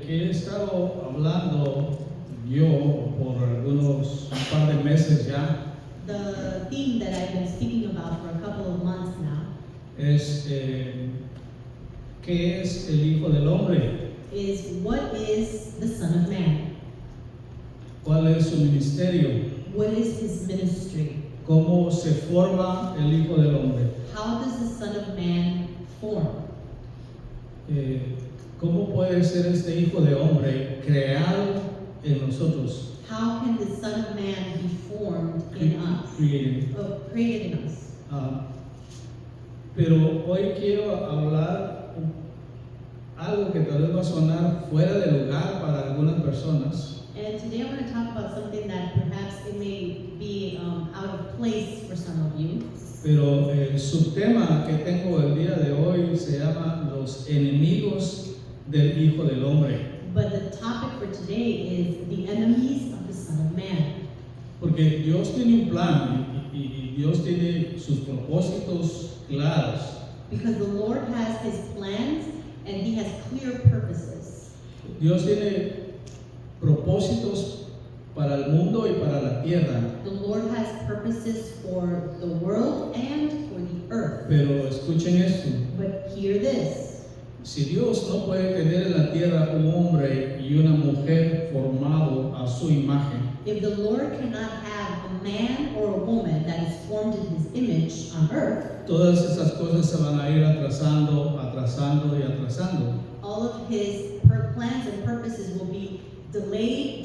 Que he estado hablando yo por algunos un par de meses ya The theme that I've been speaking about for a couple of months now es ¿qué es el Hijo del Hombre? is what is the Son of Man? ¿Cuál es su ministerio? What is his ministry? ¿Cómo se forma el Hijo del Hombre? How does the Son of Man form? ¿Cómo puede ser este Hijo de Hombre creado en nosotros? How can the Son of Man be formed in us? Created in us. Pero hoy quiero hablar algo que tal vez va a sonar fuera de lugar para algunas personas. And today I want to talk about something that perhaps it may be out of place for some of you. Pero el subtema que tengo el día de hoy se llama los enemigos del Hijo del Hombre. But the topic for today is the enemies of the Son of Man. Porque Dios tiene un plan y Dios tiene sus propósitos claros. Because the Lord has his plans and he has clear purposes. Dios tiene propósitos para el mundo y para la tierra. The Lord has purposes for the world and for the earth. Pero escuchen esto. But hear this. Si Dios no puede tener en la tierra un hombre y una mujer formado a su imagen, If the Lord cannot have a man or a woman that is formed in his image on earth, todas esas cosas se van a ir atrasando y atrasando. all of his plans and purposes will be delayed.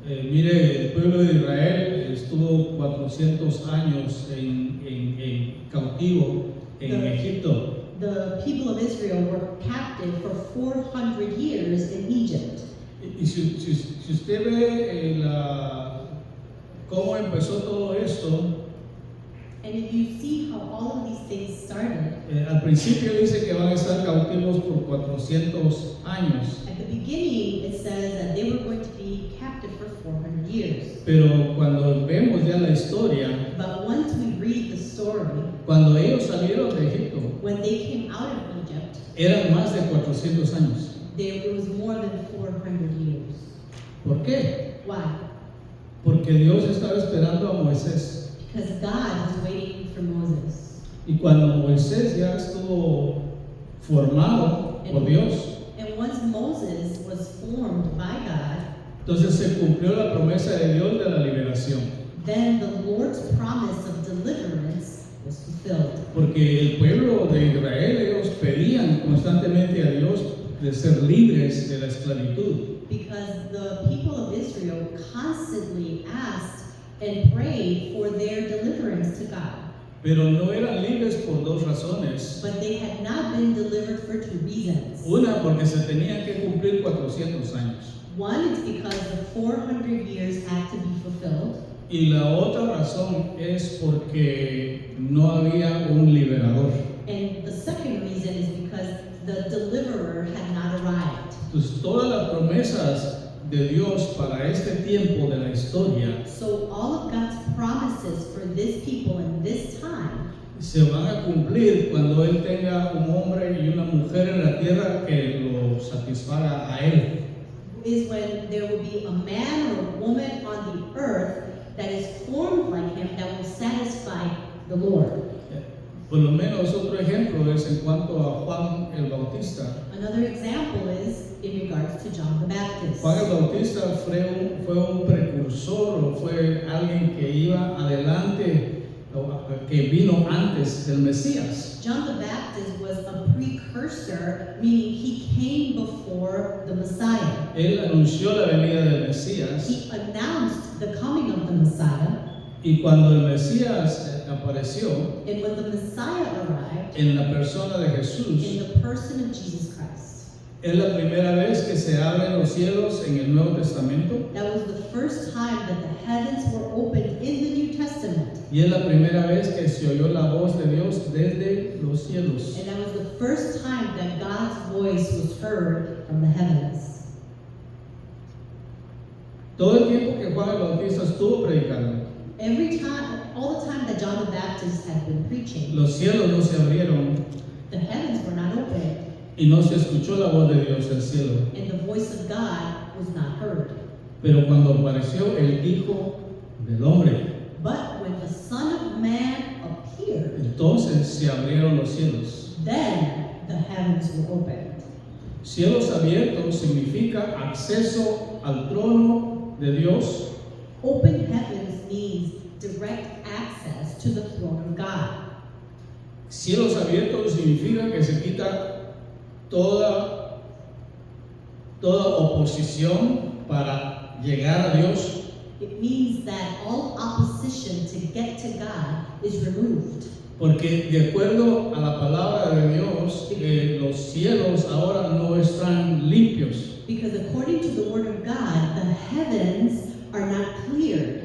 Mire, el pueblo de Israel estuvo 400 años en cautivo en Egipto. The people of Israel were captive for 400 years in Egypt. Y si usted ve cómo empezó todo esto, And if you see how all of these things started, al principio dice que van a estar cautivos por 400 años. at the beginning it says that they were going to be captive for 400 years. Pero cuando vemos ya la historia, But once we read the story, cuando ellos salieron de Egipto, when they came out of Egypt, eran más de 400 años. it was more than 400 years. ¿Por qué? Why? Porque Dios estaba esperando a Moisés. Because God was waiting for Moses. Y cuando Moisés ya estuvo formado por Dios, And once Moses was formed by God, entonces se cumplió la promesa de Dios de la liberación. then the Lord's promise of deliverance was fulfilled. Porque el pueblo de Israel, ellos pedían constantemente a Dios de ser libres de la esclavitud. Because the people of Israel constantly asked and prayed for their deliverance to God. Pero no eran libres por dos razones. But they had not been delivered for two reasons. Una, porque se tenían que cumplir 400 años. One is because the 400 years had to be fulfilled. Y la otra razón es porque no había un liberador. And the second reason is because the deliverer had not arrived. Entonces, todas las promesas de Dios para este tiempo de la historia So all of God's promises for this people in this time se van a cumplir cuando Él tenga un hombre y una mujer en la tierra que lo satisfaga a Él. is when there will be a man or a woman on the earth that is formed like him that will satisfy the Lord. Por lo menos otro ejemplo es en cuanto a Juan el Bautista. Another example is in regards to John the Baptist. Juan el Bautista fue un precursor o fue alguien que iba adelante, que vino antes del Mesías. John the Baptist was a precursor, meaning he came before the Messiah. Él anunció la venida del Mesías. He announced the coming of the Messiah. Y cuando el Mesías apareció And when the Messiah arrived, en la persona de in Jesús, the person of Jesus Christ, es la primera vez que se abren los cielos en el Nuevo Testamento that was the first time that the heavens were opened in the New Testament. y es la primera vez que se oyó la voz de Dios desde los cielos. And that was the first time that God's voice was heard from the heavens. Todo el tiempo que Juan el Bautista estuvo predicando, Every time, all the time that John the Baptist had been preaching, los cielos no se abrieron the heavens were not open. y no se escuchó la voz de Dios del cielo. and the voice of God was not heard. Pero cuando apareció el Hijo del Hombre, But when the Son of Man appeared, entonces se abrieron los cielos. then the heavens were opened. Cielos abiertos significa acceso al trono de Dios. Open heavens means direct access to the throne of God. Cielos abiertos significa que se quita toda oposición para llegar a Dios. It means that all opposition to get to God is removed. Porque de acuerdo a la palabra de Dios, los cielos ahora no están limpios. Because according to the word of God, the heavens are not cleared.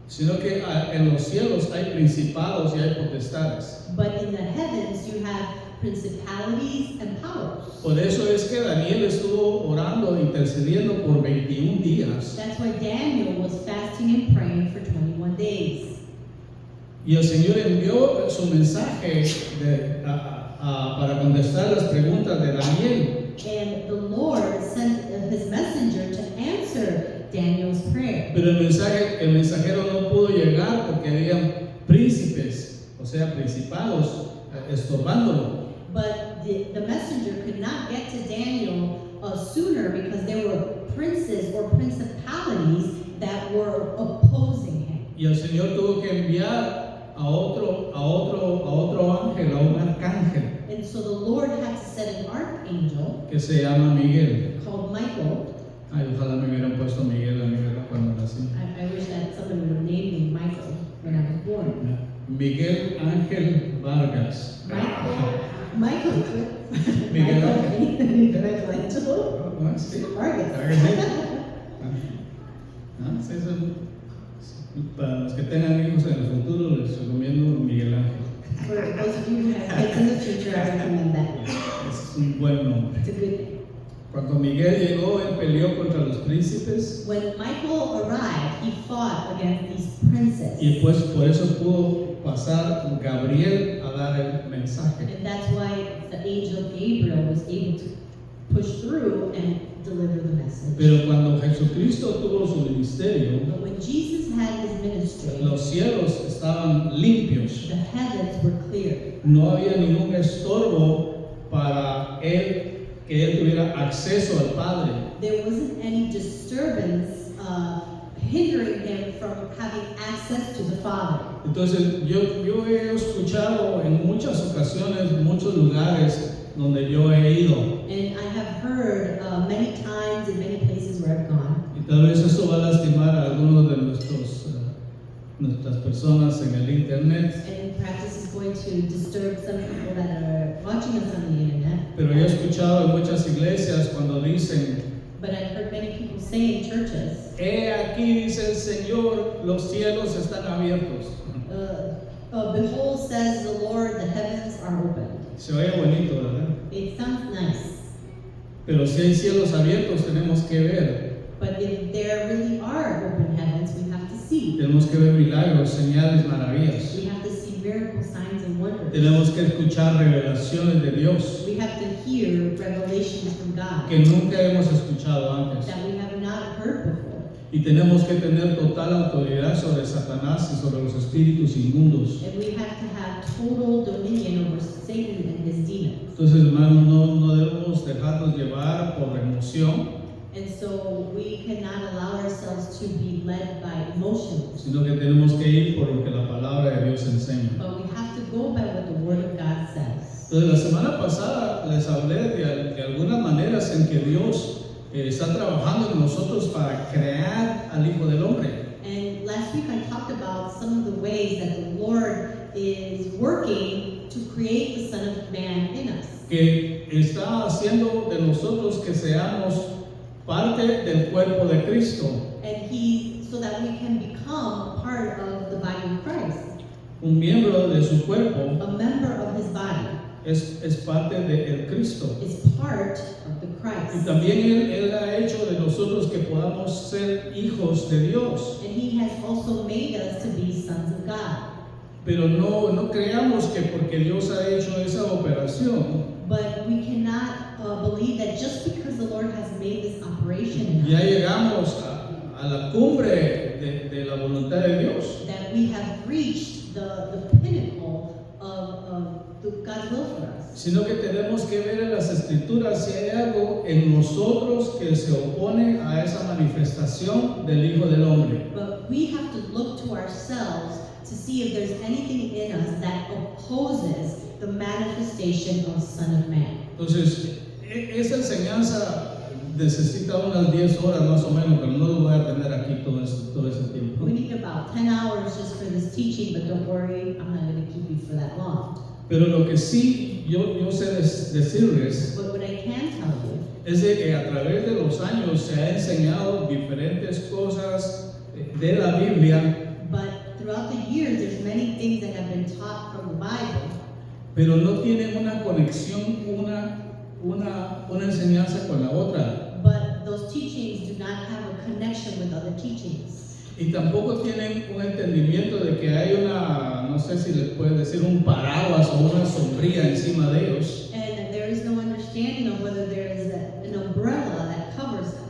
Sino que en los cielos hay principados y hay potestades. But in the heavens you have principalities and powers. Por eso es que Daniel estuvo orando, intercediendo por 21 días. That's why Daniel was fasting and praying for 21 days. Y el Señor envió su mensaje para contestar las preguntas de Daniel. And the Lord sent his messenger to answer Daniel's prayer. Pero el mensajero no pudo llegar porque habían príncipes, o sea, principados, estorbándolo. But the messenger could not get to Daniel sooner because there were princes or principalities that were opposing him. Y el Señor tuvo que enviar a otro ángel, a un arcángel, And so the Lord had to send an archangel que se llama Miguel. called Michael. Ay, ojalá me hubieran puesto Miguel a mí cuando nací. I wish that somebody would have named me Michael when I was born. Miguel Ángel Vargas. Michael. Miguel Michelangelo. Sí. Vargas. Sí, para los que tengan hijos en el futuro, les recomiendo Miguel Ángel. For those of you who have kids in the future, I recommend that. Es un buen nombre. It's a good name. Cuando Miguel llegó, él peleó contra los príncipes When Michael arrived, he fought against these princes. y pues por eso pudo pasar Gabriel a dar el mensaje. And that's why the angel Gabriel was able to push through and deliver the message. Pero cuando Jesucristo tuvo su ministerio, But when Jesus had his ministry, los cielos estaban limpios. the heavens were clear. No había ningún estorbo para él, que él tuviera acceso al Padre. There wasn't any disturbance hindering him from having access to the Father. Entonces yo he escuchado en muchas ocasiones, muchos lugares donde yo he ido, And I have heard many times in many places where I've gone, y tal vez eso va a lastimar a algunos de nuestras personas en el internet, and perhaps this is going to disturb some people that are watching us on the internet. pero yo he escuchado en muchas iglesias cuando dicen, But I've heard many people say in churches, he aquí dice el Señor, los cielos están abiertos. behold, says the Lord, the heavens are open. Se oye bonito, ¿verdad? It sounds nice, Pero si hay cielos abiertos tenemos que ver. but if there really are open heavens, we have to see. Tenemos que ver milagros, señales, maravillas. We have to see miracle signs and wonders. Tenemos que escuchar revelaciones de Dios We have to hear revelations from God que nunca hemos escuchado antes. that we have not heard before. Y tenemos que tener total autoridad sobre Satanás y sobre los espíritus inmundos. And we have to have total dominion over Satan and his demons. Entonces, hermanos, no debemos dejarnos llevar por emoción, And so we cannot allow ourselves to be led by emotions, sino que tenemos que ir por lo que la palabra de Dios enseña. but we have to go by what the Word of God says. Entonces, la semana pasada les hablé de algunas maneras en que Dios está trabajando en nosotros para crear al Hijo del Hombre. And last week I talked about some of the ways that the Lord is working to create the Son of Man in us. Que está haciendo de nosotros que seamos parte del cuerpo de Cristo, And so that we can become part of the body of Christ. un miembro de su cuerpo A member of his body es parte de el Cristo. is part of the Y Christ. también él ha hecho de nosotros que podamos ser hijos de Dios. And he has also made us to be sons of God. Pero no creamos que porque Dios ha hecho esa operación, But we cannot not believe that just because the Lord has made this operation in ya us, llegamos a la cumbre de la voluntad de Dios. that we have reached the pinnacle of God's will for us. Sino que tenemos que ver en las Escrituras si hay algo en nosotros que se opone a esa manifestación del Hijo del Hombre. But we have to look to ourselves to see if there's anything in us that opposes the manifestation of Son of Man. Entonces, esa enseñanza necesita unas 10 horas más o menos, pero no lo voy a tener aquí todo ese tiempo. We need about 10 hours just for this teaching, but don't worry, I'm not going to keep you for that long. Pero lo que sí yo sé decirles But what I can tell you es de que a través de los años se ha enseñado diferentes cosas de la Biblia, but throughout the years, there's many things that have been taught from the Bible, pero no tienen una conexión, una enseñanza con la otra. but those teachings do not have a connection with other teachings. Y tampoco tienen un entendimiento de que hay una, no sé si les puede decir, un paraguas o una sombría encima de ellos And there is no understanding of whether there is an umbrella that covers them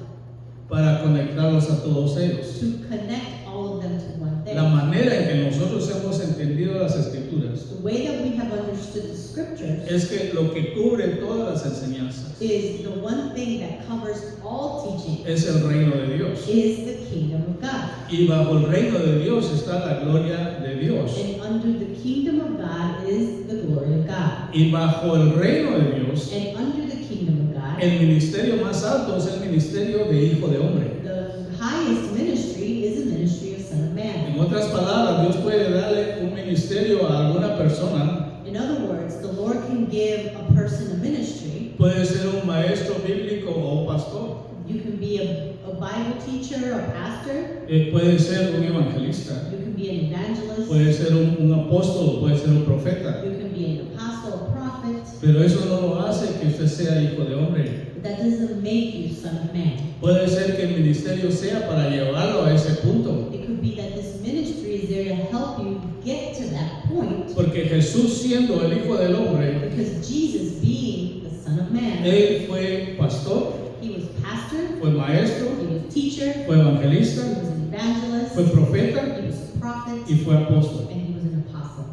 para conectarlos a todos ellos. to connect all of them to one thing. La manera en que nosotros hemos entendido las Escrituras The way that we have understood the scriptures es que lo que cubre todas las enseñanzas is the one thing that covers all teaching es el reino de Dios. is the kingdom of God. Y bajo el reino de Dios está la gloria de Dios. And under the kingdom of God is the glory of God. Y bajo el reino de Dios, And under the kingdom of God, el ministerio más alto es el ministerio de Hijo de Hombre. the highest ministry is the ministry of Son of Man. En otras palabras, Dios puede darle un ministerio a alguna persona. In other words, the Lord can give a person a ministry. Puede ser un maestro bíblico o un pastor. You can be a Bible teacher, a pastor. Puede ser un evangelista. You can be an evangelist. Puede ser un apóstol, puede ser un profeta. You can be an apostle, a prophet. Pero eso no lo hace que usted sea hijo de hombre. But that doesn't make you Son of Man. Puede ser que el ministerio sea para llevarlo a ese punto. It could be that this ministry is there to help you get to that point. Porque Jesús, siendo el Hijo del Hombre, Because Jesus, being the Son of Man, Él fue pastor, he was pastor, fue maestro, he was teacher, fue he evangelista, was an evangelist, fue profeta he was a prophet, y fue apóstol. and he was an apostle.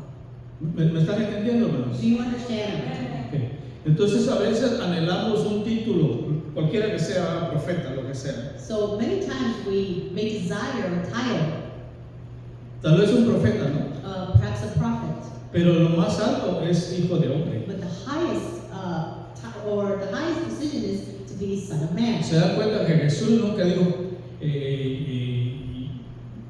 ¿Me están entendiendo, hermanos? Do you understand? Ok. Entonces a veces anhelamos un título, cualquiera que sea, profeta, lo que sea. So many times we may desire a title, Tal vez un profeta, ¿no? perhaps a prophet, Pero lo más alto es hijo de hombre. but the highest position is to be Son of Man. Se da cuenta que Jesús nunca dijo,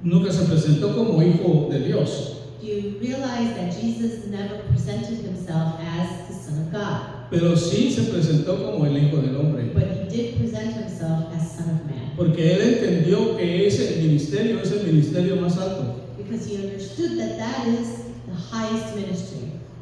nunca se presentó como hijo de Dios. Do you realize that Jesus never presented himself as the Son of God, Pero sí se presentó como el hijo del hombre. but he did present himself as Son of Man Porque él entendió que ese ministerio es el ministerio más alto. because he understood that that is the highest ministry.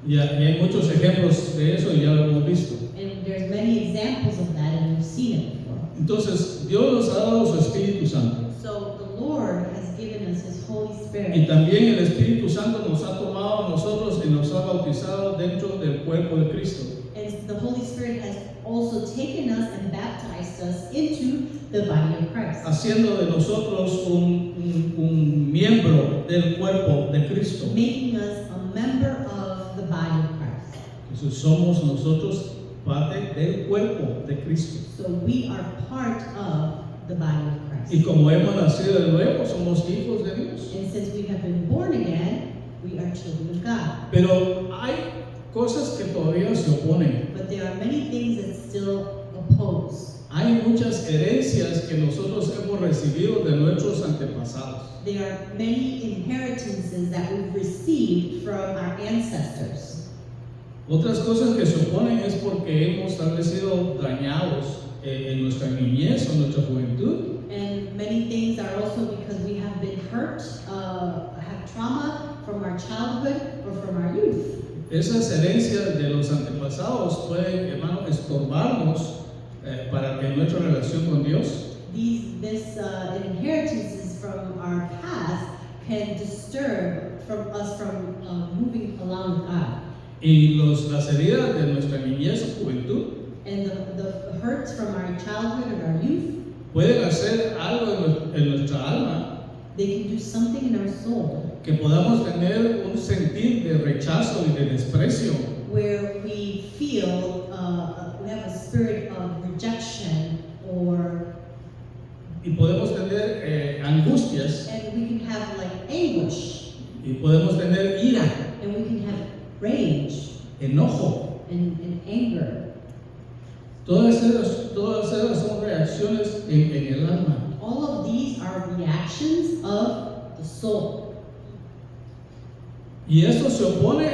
Y hay muchos ejemplos de eso y ya lo hemos visto. And there's many examples of that, and we've seen it before. Entonces, Dios nos ha dado su Espíritu Santo. So the Lord has given us His Holy Y Spirit, también el Espíritu Santo nos ha tomado a nosotros y nos ha bautizado dentro del cuerpo de Cristo. and the Holy Spirit has also taken us and baptized us into the body of Christ, Haciendo de nosotros un miembro del cuerpo de Cristo. making us a member of the body of Christ. Entonces somos nosotros parte del cuerpo de Cristo. So we are part of the body of Christ. Y como hemos nacido de nuevo, somos hijos de Dios. And since we have been born again, we are children of God. Pero hay cosas que todavía se oponen. But there are many things that still oppose. Hay muchas herencias que nosotros hemos recibido de nuestros antepasados. There are many inheritances that we've received from our ancestors. Otras cosas que se oponen es porque hemos tal vez sido dañados en nuestra niñez o nuestra juventud. And many things are also because we have been hurt, have trauma from our childhood or from our youth. Esas herencias de los antepasados pueden, hermano, estorbarnos para que nuestra relación con Dios This inheritances from our past can disturb from us from moving along with God. y las heridas de nuestra niñez o juventud And the hurts from our childhood and our youth, pueden hacer algo en nuestra alma, they can do something in our soul que podamos tener un sentir de rechazo y de desprecio, where we feel we have a spirit of rejection, or y podemos tener angustias, and we can have like anguish, y podemos tener ira, and we can have rage enojo. and anger. Todas esas son reacciones en el alma. All of these are reactions of the soul. Y esto se opone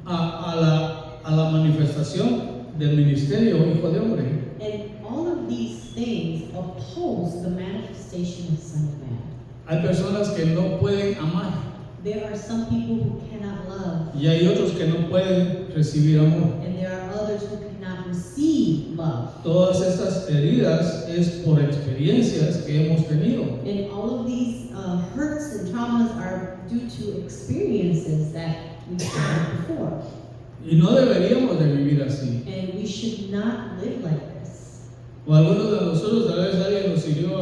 a la manifestación del ministerio Hijo de Hombre. And all of these things oppose the manifestation of the Son of Man. Hay personas que no pueden amar There are some people who cannot love, y hay otros que no pueden recibir amor. and there are others who cannot receive love. Todas estas heridas es por experiencias que hemos tenido. And all of these hurts and traumas are due to experiences that we've had before. Y no deberíamos de vivir así. And we should not live like this. O algunos de nosotros, tal vez alguien nos hirió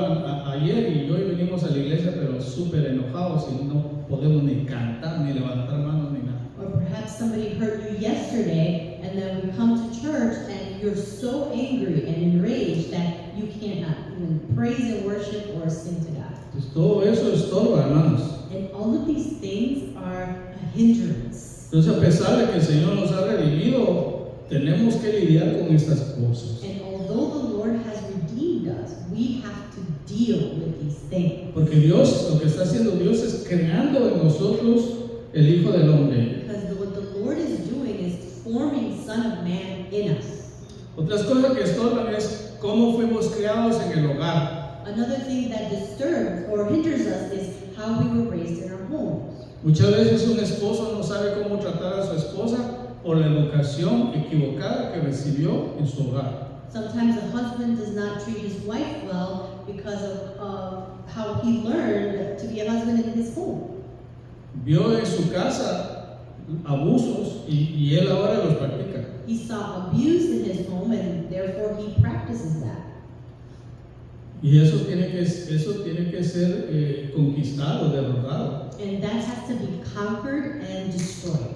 ayer y hoy venimos a la iglesia pero súper enojados y no podemos ni cantar, ni levantar manos, ni nada. Or perhaps somebody hurt you yesterday, and then we come to church and you're so angry and enraged that you cannot even praise and worship or sing to God. Pues todo eso estorba, hermanos. And all of these things are a hindrance. Entonces, a pesar de que el Señor nos ha redimido, tenemos que lidiar con estas cosas. And although the Lord has redeemed us, we have to deal with these things. Porque Dios, lo que está haciendo Dios es creando en nosotros el Hijo del Hombre. Because what the Lord is doing is forming Son of Man in us. Otras cosas que estorban es cómo fuimos criados en el hogar. Another thing that disturbs or hinders us is how we were raised in our homes. Muchas veces un esposo no sabe cómo tratar a su esposa por la educación equivocada que recibió en su hogar. Sometimes a husband does not treat his wife well because of how he learned to be a husband in his home. Vio en su casa abusos y él ahora los practica. He saw abuse in his home, and therefore he practices that. Y eso tiene que ser conquistado, derrotado. And that has to be conquered and destroyed.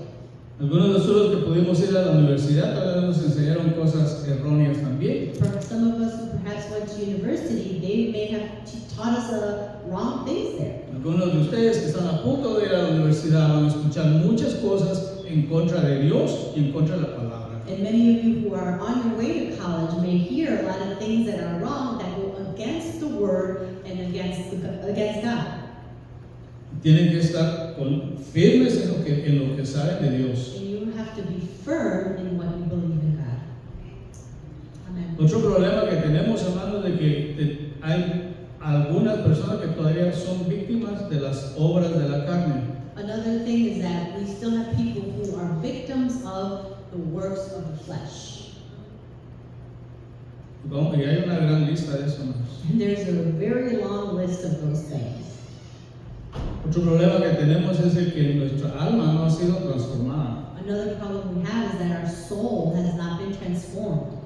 Algunos de nosotros que pudimos ir a la universidad tal vez nos enseñaron cosas erróneas también. For some of us who perhaps went to university, they may have taught us wrong things there. Algunos de ustedes que están a punto de ir a la universidad van a escuchar muchas cosas en contra de Dios y en contra de la palabra. And many of you who are on your way to college may hear a lot of things that are wrong, that go against the word and against God. Tienen que estar firmes en lo que saben de Dios. And you have to be firm in what you believe in God. Amen. Otro problema que tenemos, hermanos, de que hay algunas personas que todavía son víctimas de las obras de la carne. Another thing is that we still have people who are victims of the works of the flesh. Y hay una gran lista de eso, hermanos. And there's a very long list of those things. Otro problema que tenemos es el que nuestra alma no ha sido transformada. Another problem we have is that our soul has not been transformed.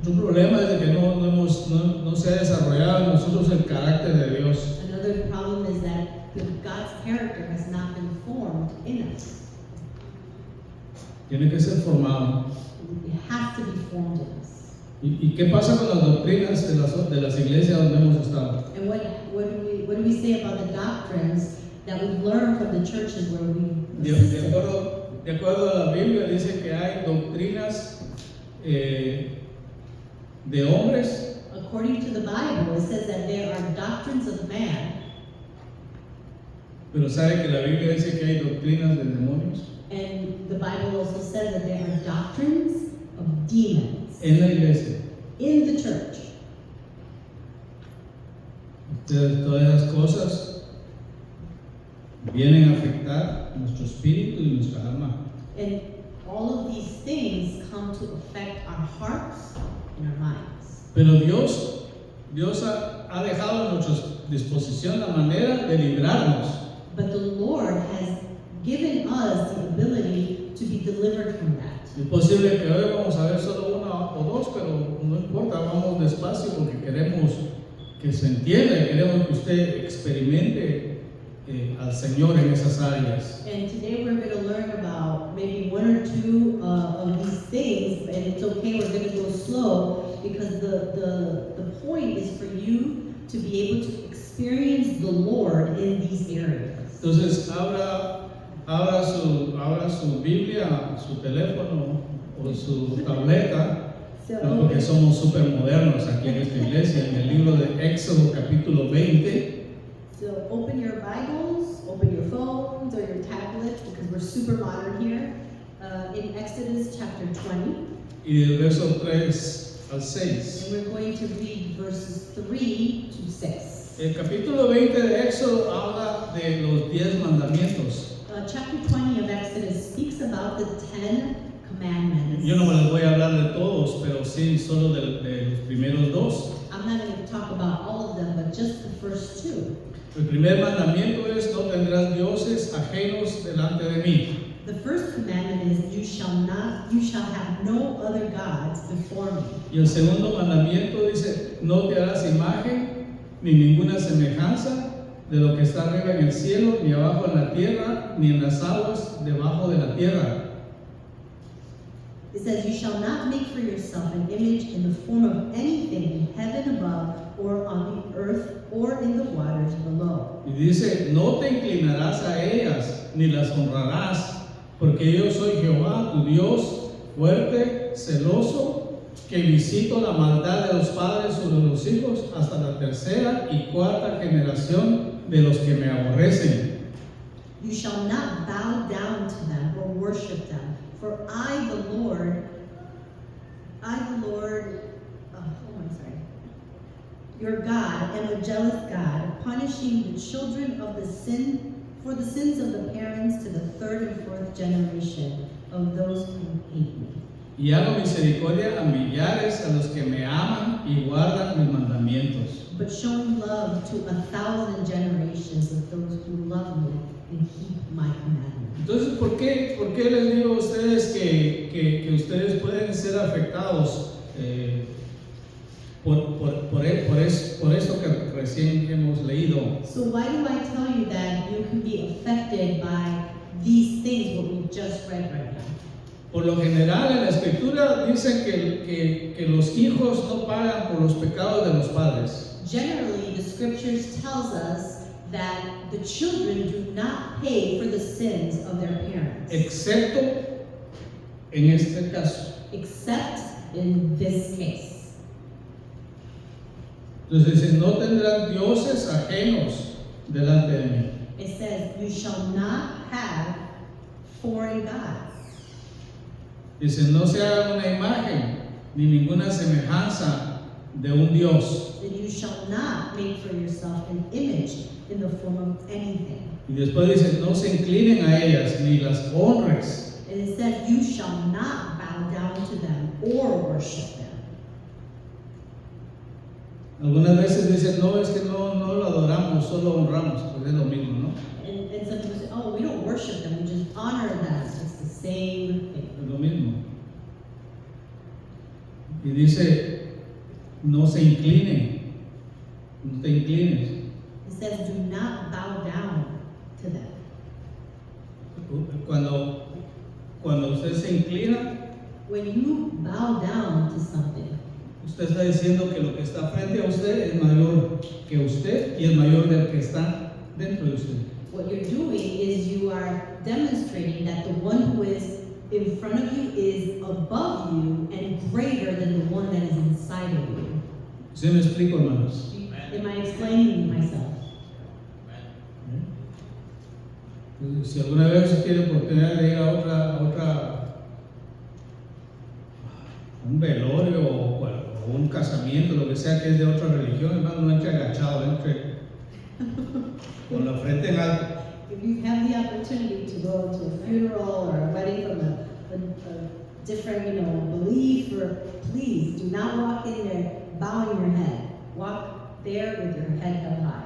Otro problema es de que no se ha desarrollado en nosotros el carácter de Dios. Another problem is that God's character has not been formed in us. Tiene que ser formado. It has to be formed in us. ¿Y qué pasa con las doctrinas de las iglesias donde hemos estado? And what do we say about the doctrines that we've learned from the churches where we De acuerdo a la Biblia dice que hay doctrinas de hombres. According to the Bible, it says that there are doctrines of man, Pero sabe que la Biblia dice que hay doctrinas de demonios and the Bible also says that there are doctrines of demons en la iglesia. in the church. Entonces, todas esas cosas vienen a afectar nuestro espíritu y nuestra alma. And all of these things come to affect our hearts and our minds. Pero Dios ha dejado a nuestra disposición la manera de librarnos. But the Lord has given us the ability to be delivered from that. Es posible que hoy vamos a ver solo una o dos, pero no importa, vamos despacio porque queremos que se entienda y queremos que usted experimente al Señor en esas áreas. And today we're going to learn about maybe one or two of these things, and it's okay, we're going to go slow because the point is for you to be able to experience the Lord in these areas. Entonces, abra su Biblia, su teléfono o su tableta, ¿no? Porque somos súper modernos aquí en esta iglesia, en el libro de Éxodo capítulo 20. So open your Bibles, open your phones or your tablets because we're super modern here. In Exodus chapter 20. Y del verso 3 al 6. And we're going to read verses 3 to 6. El capítulo 20 de Éxodo habla de los 10 mandamientos. Chapter 20 of Exodus speaks about the 10 commandments. Yo no me les voy a hablar de todos, pero sí solo de los primeros dos. I'm not going to talk about all of them, but just the first two. El primer mandamiento es: no tendrás dioses ajenos delante de mí. The first commandment is you shall have no other gods before me. Y el segundo mandamiento dice: no te harás imagen ni ninguna semejanza de lo que está arriba en el cielo, ni abajo en la tierra, ni en las aguas debajo de la tierra. It says, you shall not make for yourself an image in the form of anything in heaven above, or on the earth, or in the waters below. Y dice: no te inclinarás a ellas, ni las honrarás, porque yo soy Jehová, tu Dios, fuerte, celoso, que visito la maldad de los padres sobre los hijos hasta la tercera y cuarta generación de los que me aborrecen. You shall not bow down to them or worship them, for I, the Lord, your God, am a jealous God, punishing the children of the sin for the sins of the parents to the third and fourth generation of those who hate me. Y hago misericordia a millares a los que me aman y guardan mis mandamientos. But showing love to 1,000 generations of those who love me and keep my commandments. Entonces, ¿por qué les digo a ustedes que ustedes pueden ser afectados por esto que recién hemos leído? So why do I tell you that you can be affected by these things, what we just read right now? Por lo general en la escritura dicen que los hijos no pagan por los pecados de los padres. Generally, the scriptures tells us that the children do not pay for the sins of their parents. Excepto en este caso. Except in this case. Entonces dice: no tendrán dioses ajenos delante de mí. It says, you shall not have foreign gods. Dice: no se haga una imagen ni ninguna semejanza de un Dios. That you shall not make for yourself an image in the form of anything. Y después dice: no se inclinen a ellas ni las honres. And it says, you shall not bow down to them or worship them. Algunas veces dicen: no, es que no lo adoramos, solo honramos. Pues es lo mismo, ¿no? And some people say, oh, we don't worship them, we just honor them. It's the same thing. Es lo mismo. Y dice: no se inclinen, no te inclines. It says, do not bow down to them. Cuando usted se inclina, When you bow down to something, usted está diciendo que lo que está frente a usted es mayor que usted y es mayor del que está dentro de usted. what you're doing is you are demonstrating that the one who is in front of you is above you and greater than the one that is inside of you. ¿Sí me explico, hermanos? Am I explaining myself? Si alguna vez usted tiene oportunidad de ir a un velorio o un casamiento, lo que sea que es de otra religión, hermano, no entre agachado, entre con la frente en alto. If you have the opportunity to go to a funeral or a wedding from a different, belief, or please do not walk in there bowing your head. Walk there with your head held high.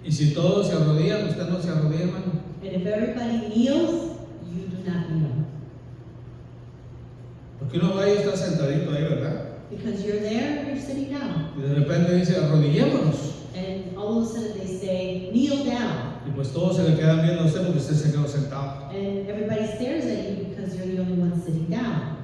Y si todos se arrodillan, usted no se arrodilla, hermano. And if everybody kneels, you do not kneel. Porque uno va y está sentadito ahí, ¿verdad? Because you're there, you're sitting down. Y de repente dice, arrodillémonos. And all of a sudden they say, kneel down. Y pues todos se le quedan viendo a usted porque usted se quedó sentado. And everybody stares at you because you're the only one sitting down.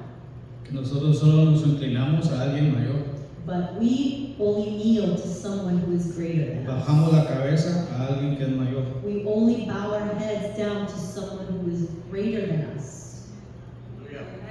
Que nosotros solo nos inclinamos a alguien mayor. But we only kneel to someone who is greater than us. Bajamos la cabeza a alguien que es mayor. We only bow our heads down to someone who is greater than us.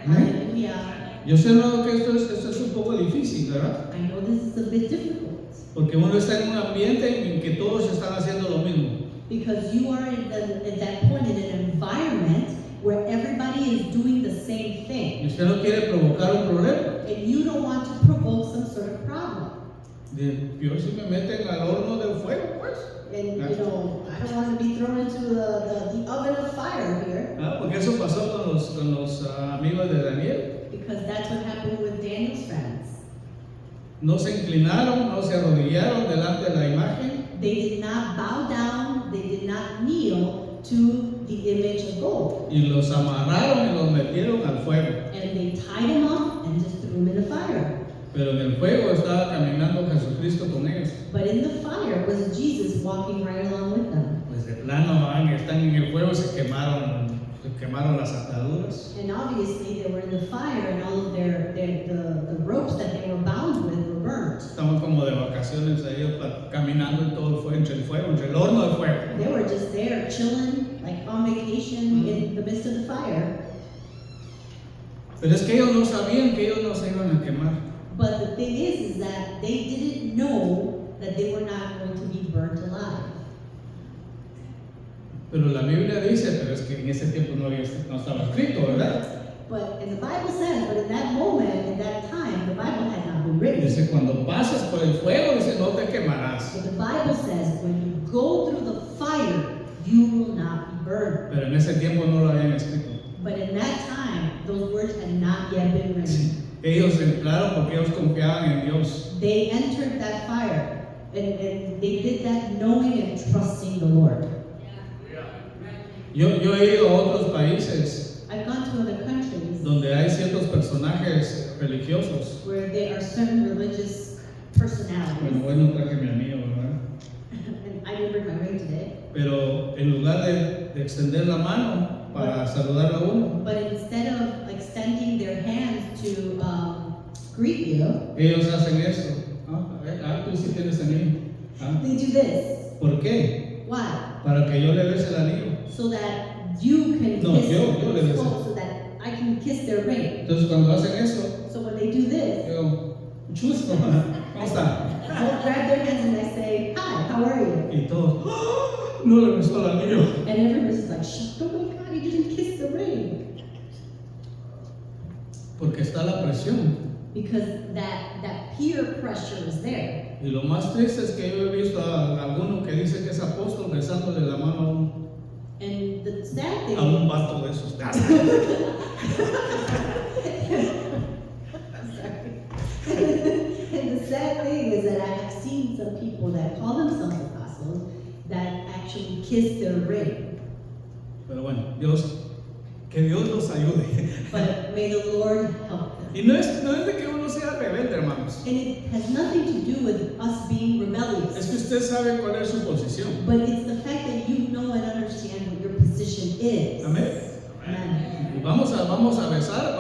Hallelujah. Yo sé ¿no? que esto es un poco difícil, ¿verdad? I know this is a bit difficult. Porque uno está en un ambiente en que todos están haciendo lo mismo. Because you are at that point in an environment where everybody is doing the same Y thing. usted no quiere provocar un problema. And you don't want to provoke some sort of problem. Yo si me meten al horno del fuego, pues. And I don't want to be thrown into the oven of fire here. Porque eso pasó con los amigos de Daniel. Because that's what happened with Daniel's friends. No se inclinaron, no se arrodillaron delante de la imagen. They did not bow down, they did not kneel to the image of gold. Y los amarraron y los metieron al fuego. And they tied him up and just threw him in the fire. Pero en el fuego estaba caminando Jesucristo con ellos. But in the fire was Jesus walking right along with them. Pues de plano, están en el fuego, se quemaron las ataduras. And obviously they were in the fire and all of the ropes that they were bound with were burnt. Estaban como de vacaciones ahí caminando en todo el fuego, entre el horno del fuego. They were just there chilling, like on vacation in the midst of the fire. Pero es que ellos no sabían que ellos no se iban a quemar. But the thing is that they didn't know that they were not going to be burnt alive. Pero la Biblia dice, pero es que en ese tiempo no estaba escrito, ¿verdad? But and the Bible says, but in that moment, in that time, the Bible had not been written. Dice, cuando pases por el fuego, dice, no te quemarás. But the Bible says, when you go through the fire, you will not be burned. Pero en ese tiempo no lo habían escrito. But in that time, those words had not yet been written. Ellos entraron porque ellos confiaban en Dios. They entered that fire, and they did that knowing and trusting the Lord. Yo he ido a otros países I've gone to other countries donde hay ciertos personajes religiosos. where there are certain religious personalities. Bueno, traje mi amigo, ¿verdad? And I didn't bring my ring today. Pero en lugar de extender la mano para saludar a uno, But instead of extending their hands to greet you, ellos hacen esto. Tú sí tienes anillo. they do this. ¿Por qué? Why? Para que yo le bese el anillo. So that you can No, kiss yo le beso. so that I can kiss their ring. Entonces cuando hacen eso, So when they do this, yo, chusto, ¿cómo está? I'll grab their hands and I say, hi, how are you? Y todos, ¡ah! No le besó el anillo. And everybody's like, shut, oh my God, you didn't kiss the ring. Porque está la presión. Because that peer pressure is there. Y lo más triste es que yo he visto a alguno que dice que es apóstol besándole la mano And the sad thing a un vato de esos. I'm sorry. And the sad thing is that I have seen some people that call themselves apostles that actually kiss their ring. Pero bueno, que Dios nos ayude. But may the Lord help them. Y no es de que uno sea rebelde, hermanos. And it has nothing to do with us being Es rebellious. que usted sabe cuál es su posición. But it's the fact that you know and understand what your position is. Amén. Amen. Y vamos a besar,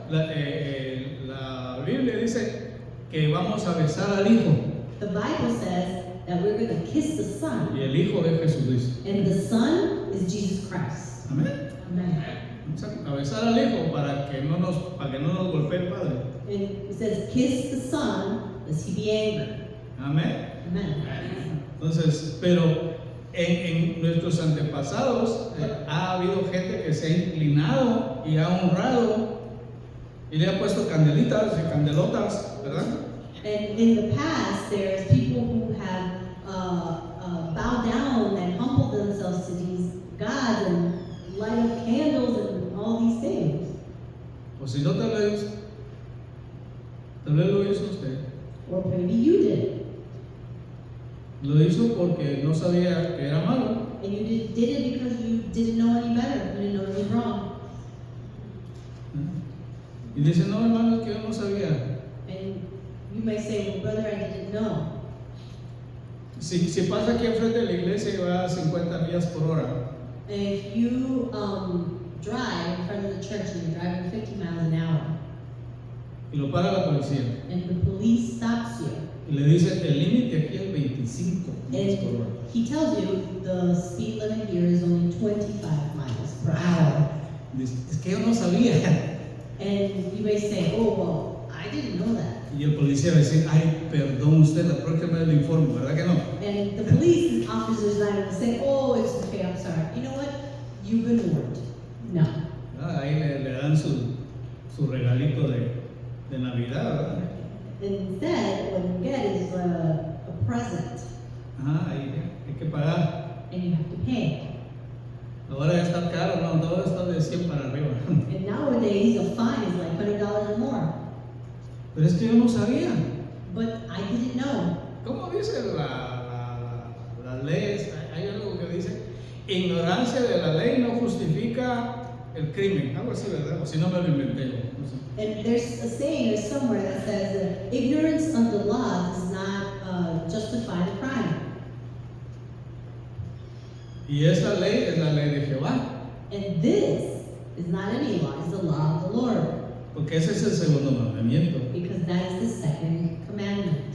la Biblia dice que vamos a besar al Hijo. The Bible says that we're going to kiss the Son, Y el Hijo de Jesucristo. and the Son is Jesus Christ. Amén. Amen. Vamos a besar al Hijo para que no nos golpee el Padre. And it says, kiss the Son, lest he be angry. Amén. Amen. Entonces, pero en nuestros antepasados ha habido gente que se ha inclinado y ha honrado y le ha puesto candelitas y candelotas, ¿verdad? And in the past, there's people who have bowed down and humbled themselves to these gods and light up candles and all these things. O si no, tal vez lo hizo usted. Or maybe you did. Lo hizo porque no sabía que era malo. and you did it because you didn't know any better, you didn't know it was wrong. Y dice, no, hermano, es que yo no sabía. And you may say, well, brother, I didn't know. Si pasa aquí enfrente de la iglesia y va a 50 millas por hora, If you drive in front of the church and you're driving 50 miles an hour, y lo para la policía, and the police stops you, y le dice, el límite aquí es 25 millas por hora. and he tells you the speed limit here is only 25 miles per hour. Dice, es que yo no sabía. And you may say, oh, well, I didn't know that. Y el policía va a decir, ay, perdón usted, la próxima vez le informo, ¿verdad que no? And the police officers not going to say, oh, it's okay, I'm sorry. You know what? You've been warned. No. Ahí le dan su regalito de Navidad, ¿verdad? Instead, what you get is a present, Ahí hay que pagar. and you have to pay. Ahora ya está caro, no, todo está de 100 para arriba. And nowadays, a fine is like $100 or more. Pero es que yo no sabía. But I didn't know. ¿Cómo dice las leyes? Hay algo que dice, ignorancia de la ley no justifica el crimen. Algo así, ¿verdad? O si no me lo inventé yo. No sé. And there's a saying or somewhere that says that ignorance of the law does not justify the crime. Y esa ley es la ley de Jehová. And this is not any law, it's the law of the Lord. Porque ese es el segundo mandamiento. Because that is the second commandment.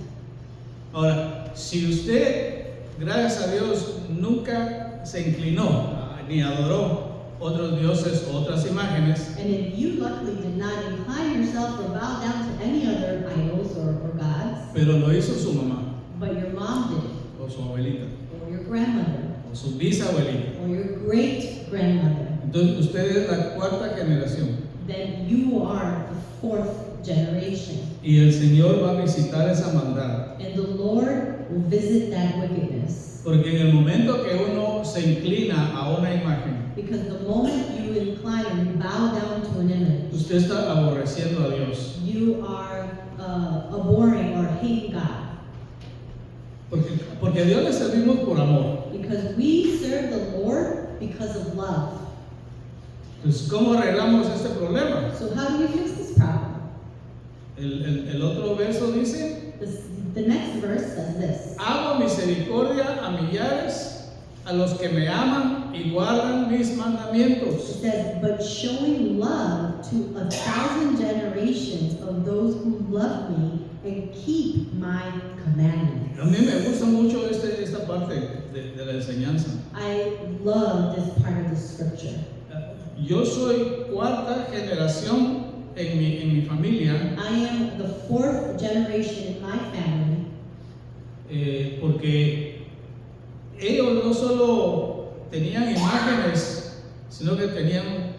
Ahora, si usted, gracias a Dios, nunca se inclinó ni adoró otros dioses o otras imágenes, And if you luckily did not incline yourself or bow down to any other idols or gods, pero lo hizo su mamá, but your mom did it, o su abuelita, or your grandmother, o su bisabuelita, or your great grandmother, entonces usted es la cuarta generación. then you are the fourth generation. Y el Señor va a visitar esa maldad. And the Lord will visit that wickedness. Porque en el momento que uno se inclina a una imagen, Because the moment you incline or you bow down to an image, usted está aborreciendo a Dios. you are abhorring or hating God. Porque a Dios le servimos por amor. Because we serve the Lord because of love. Entonces, ¿cómo arreglamos este problema? So how do we fix this problem? El otro verso dice, The next verse says this. hago misericordia a millares, a los que me aman y guardan mis It mandamientos. says, but showing love to 1,000 generations of those who love me and keep my commandments. A mí me gusta mucho esta parte de la enseñanza. I love this part of the scripture. Yo soy cuarta generación en mi familia, I am the fourth generation in my family porque ellos no solo tenían imágenes, sino que tenían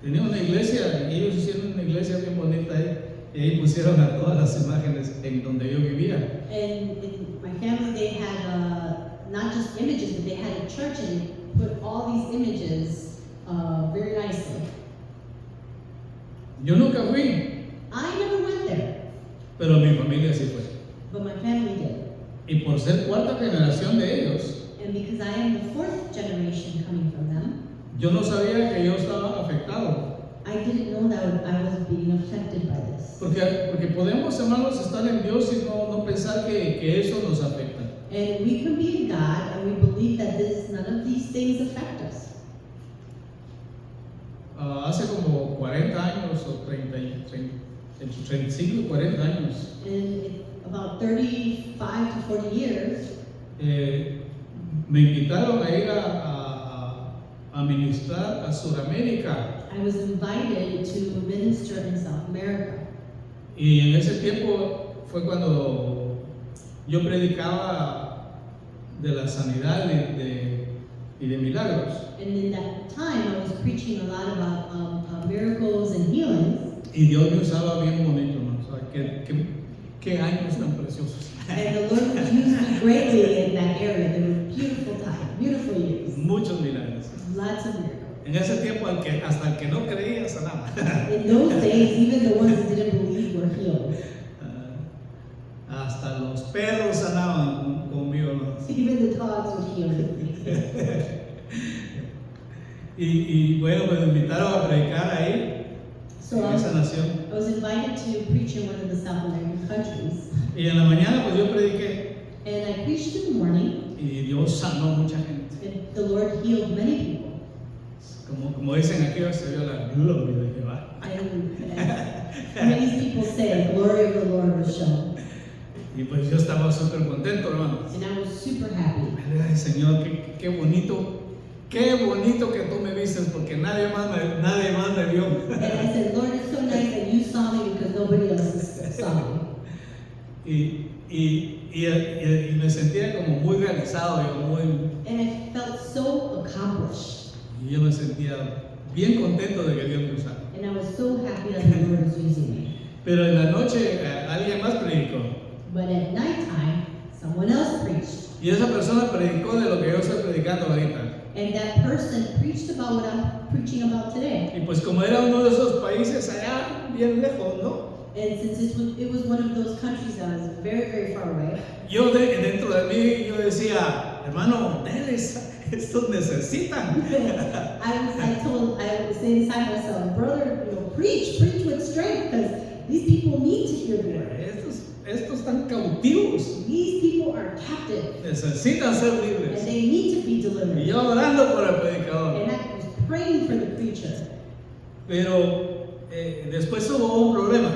una iglesia, y ellos hicieron una iglesia bien bonita ahí, y ahí pusieron a todas las imágenes en donde yo vivía. And in my family they had not just images, but they had a church and they put all these images very nicely. Yo nunca fui, I never went there, pero mi familia sí fue. but my family did. Y por ser cuarta generación de ellos, And because I am the fourth generation coming from them, yo no sabía que yo estaba afectado. I didn't know that I was being affected by this. Porque podemos, hermanos, estar en Dios y no pensar que eso nos afecta. And we can be in God and we believe that none of these things affect us. Hace como 40 años o entre 35 y 40 años, In about 35 to 40 years, me invitaron a ir a ministrar a Sudamérica. I was invited to minister in South America. Y en ese tiempo fue cuando yo predicaba de la sanidad y de milagros. And in that time, I was preaching a lot about miracles and healings. Y Dios me usaba bien bonito, ¿no? O sea, qué años tan preciosos. And the Lord used me greatly in that area. They were beautiful time, beautiful years, Muchos milagros. lots of miracles. En ese tiempo hasta el que no creía sanaba. In those days, even the ones that didn't believe were healed. Hasta los perros sanaban conmigo, ¿no? Even the dogs would heal me. Y bueno, pues me invitaron a predicar ahí, So en esa nación. I was invited to preach in one of the South American countries. Y en la mañana pues yo prediqué And I preached in the morning, y Dios sanó a mucha gente. and the Lord healed many people. Como dicen aquí, se vio la gloria de Jehová. And many people say, the glory of the Lord was shown. Y pues yo estaba súper contento, hermanos. And I was super happy. Ay, Señor, qué bonito que tú me vistes, porque nadie más me vio. And I said, Lord, it's so nice that you saw me because nobody else saw me. Y me sentía como muy realizado, And I felt so accomplished. y yo me sentía bien contento de que Dios me usara. And I was so happy that the Lord was using me. Pero en la noche alguien más predicó. But at nighttime, someone else preached. Y esa persona predicó de lo que yo estoy predicando ahorita. And that person preached about what I'm preaching about today. Y pues como era uno de esos países allá, bien lejos, ¿no? And since it was one of those countries that was very, very far away, Yo dentro de mí, yo decía, hermano, estos necesitan. I was saying inside myself, brother, preach with strength, because these people need to hear the word. Estos están cautivos. These people are captive, Necesitan ser and libres. they need to be Y delivered. yo orando por el predicador. And I was praying for the preacher. Pero después hubo un problema.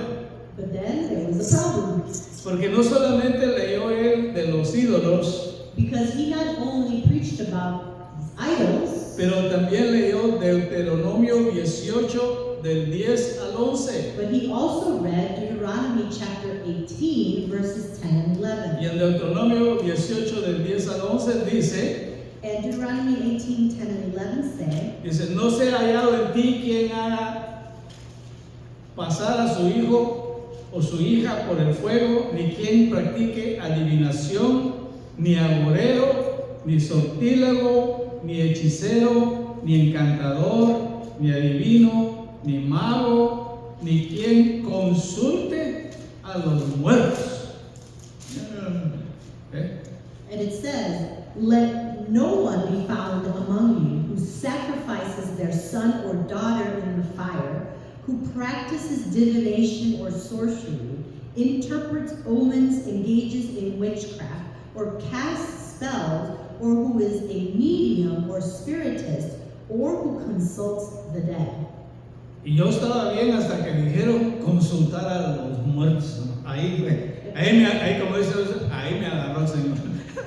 But then there was a problem, Porque no solamente leyó él de los ídolos, because he not only preached about these idols, pero también leyó Deuteronomio 18 del 10 al 11. but he also read Deuteronomy chapter 18, verses 10 and 11. Y en Deuteronomio 18 del 10 al 11 And Deuteronomy 18, 10 and 11 dice, no sea hallado en ti quien haga pasar a su hijo o su hija por el fuego, ni quien practique adivinación, ni agorero, ni sortílego, ni hechicero, ni encantador, ni adivino, ni mago, ni quien consulte a los muertos. And it says, let no one be found among you who sacrifices their son or daughter in the fire, who practices divination or sorcery, interprets omens, engages in witchcraft, or casts spells, or who is a medium or spiritist, or who consults the dead. Y yo estaba bien hasta que dijeron consultar a los muertos. Ahí como dice, ahí me agarró el Señor.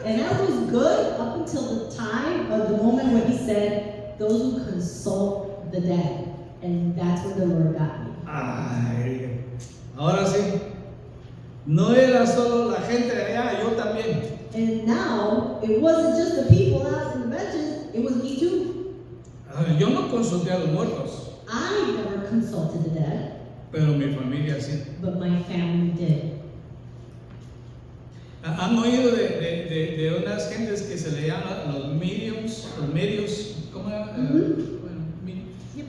And that was good up until the time of the moment when he said, those who consult the dead. And that's when the Lord got me. Ay, ahora sí, no era solo la gente de allá, yo también. And now, it wasn't just the people out in the benches, it was me too. Yo no consulté a los muertos, I never consulted the dead, pero mi familia sí. but my family did. ¿Han oído de unas gentes que se le llaman los medios, ¿cómo era? Yep.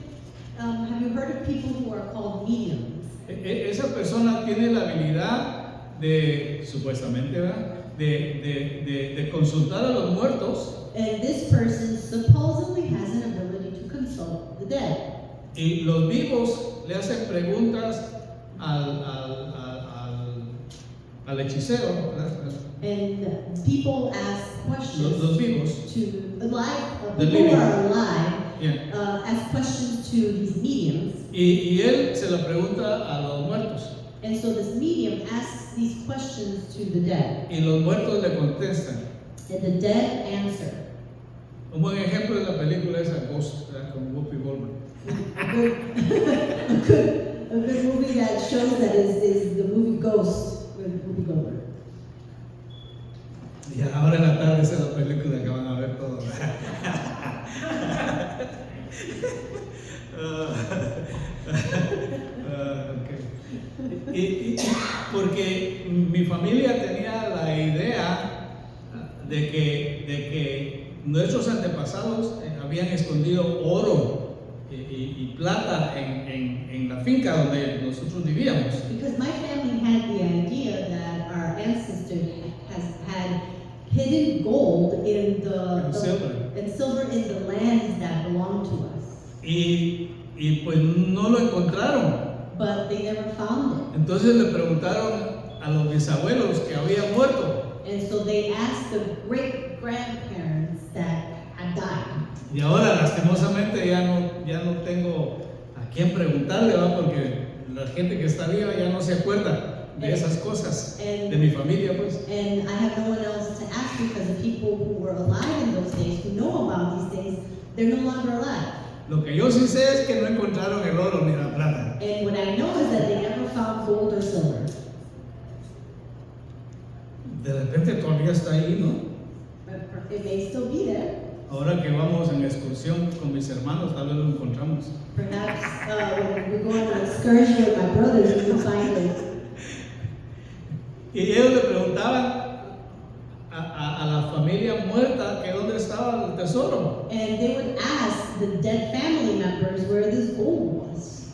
Have you heard of people who are called mediums? Esa persona tiene la habilidad de, supuestamente, ¿verdad? De consultar a los muertos. And this person supposedly has an ability to consult the dead. Y los vivos le hacen preguntas al hechicero, ¿verdad? And people ask questions Los vivos. to alive, The people who living. are alive, Yeah. ask questions to these mediums. Y él se lo pregunta a los muertos. And so this medium asks these questions to the dead, Y los muertos le contestan. and the dead answer. Un buen ejemplo es la película esa Ghost, ¿verdad? Con Whoopi Goldberg. A good movie that shows that is the movie Ghost with Whoopi Goldberg. Y ahora en la tarde esa es la película que van a ver todos. Okay. Porque mi familia tenía la idea de que nuestros antepasados habían escondido oro y plata en la finca donde nosotros vivíamos. Because my family had the idea that our ancestors had hidden gold y pues no lo encontraron. but they never found it. Entonces le preguntaron a los bisabuelos que habían muerto. And so they asked the great grandparents that had died. Y ahora lastimosamente ya no tengo a quién preguntarle, ¿va? Porque la gente que está viva ya no se acuerda de esas cosas, de mi familia pues. And I have no one else to ask because the people who were alive in those days, who know about these things, they're no longer alive. Lo que yo sí sé es que no encontraron el oro ni la plata. And what I know is that they never found gold or silver. De repente todavía está ahí, ¿no? But it may still be there. Ahora que vamos en excursión con mis hermanos, tal vez lo encontramos. Perhaps when we go on an excursion with my brothers, we can find it. Y ellos le preguntaban a la familia muerta que dónde estaba el tesoro. And they would ask the dead family members where this gold was.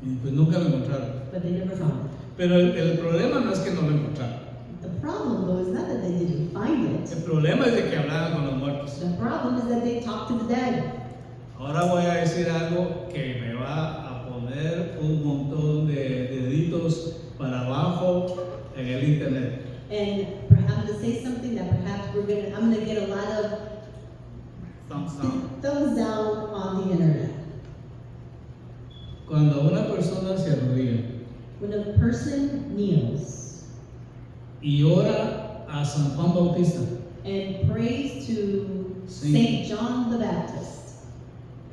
Y pues nunca lo encontraron. But they never found it. Pero el problema no es que no lo encontraron. The problem, though, is not that they didn't find it. El problema es de que hablaban con los muertos. The problem is that they talked to the dead. Ahora voy a decir algo que me va a poner un montón de deditos para abajo en el internet. And perhaps to say something that perhaps I'm gonna get a lot of thumbs down on the internet. Cuando una persona se arrodilla When a person kneels y ora a San Juan Bautista, and prays to Sí. Saint John the Baptist,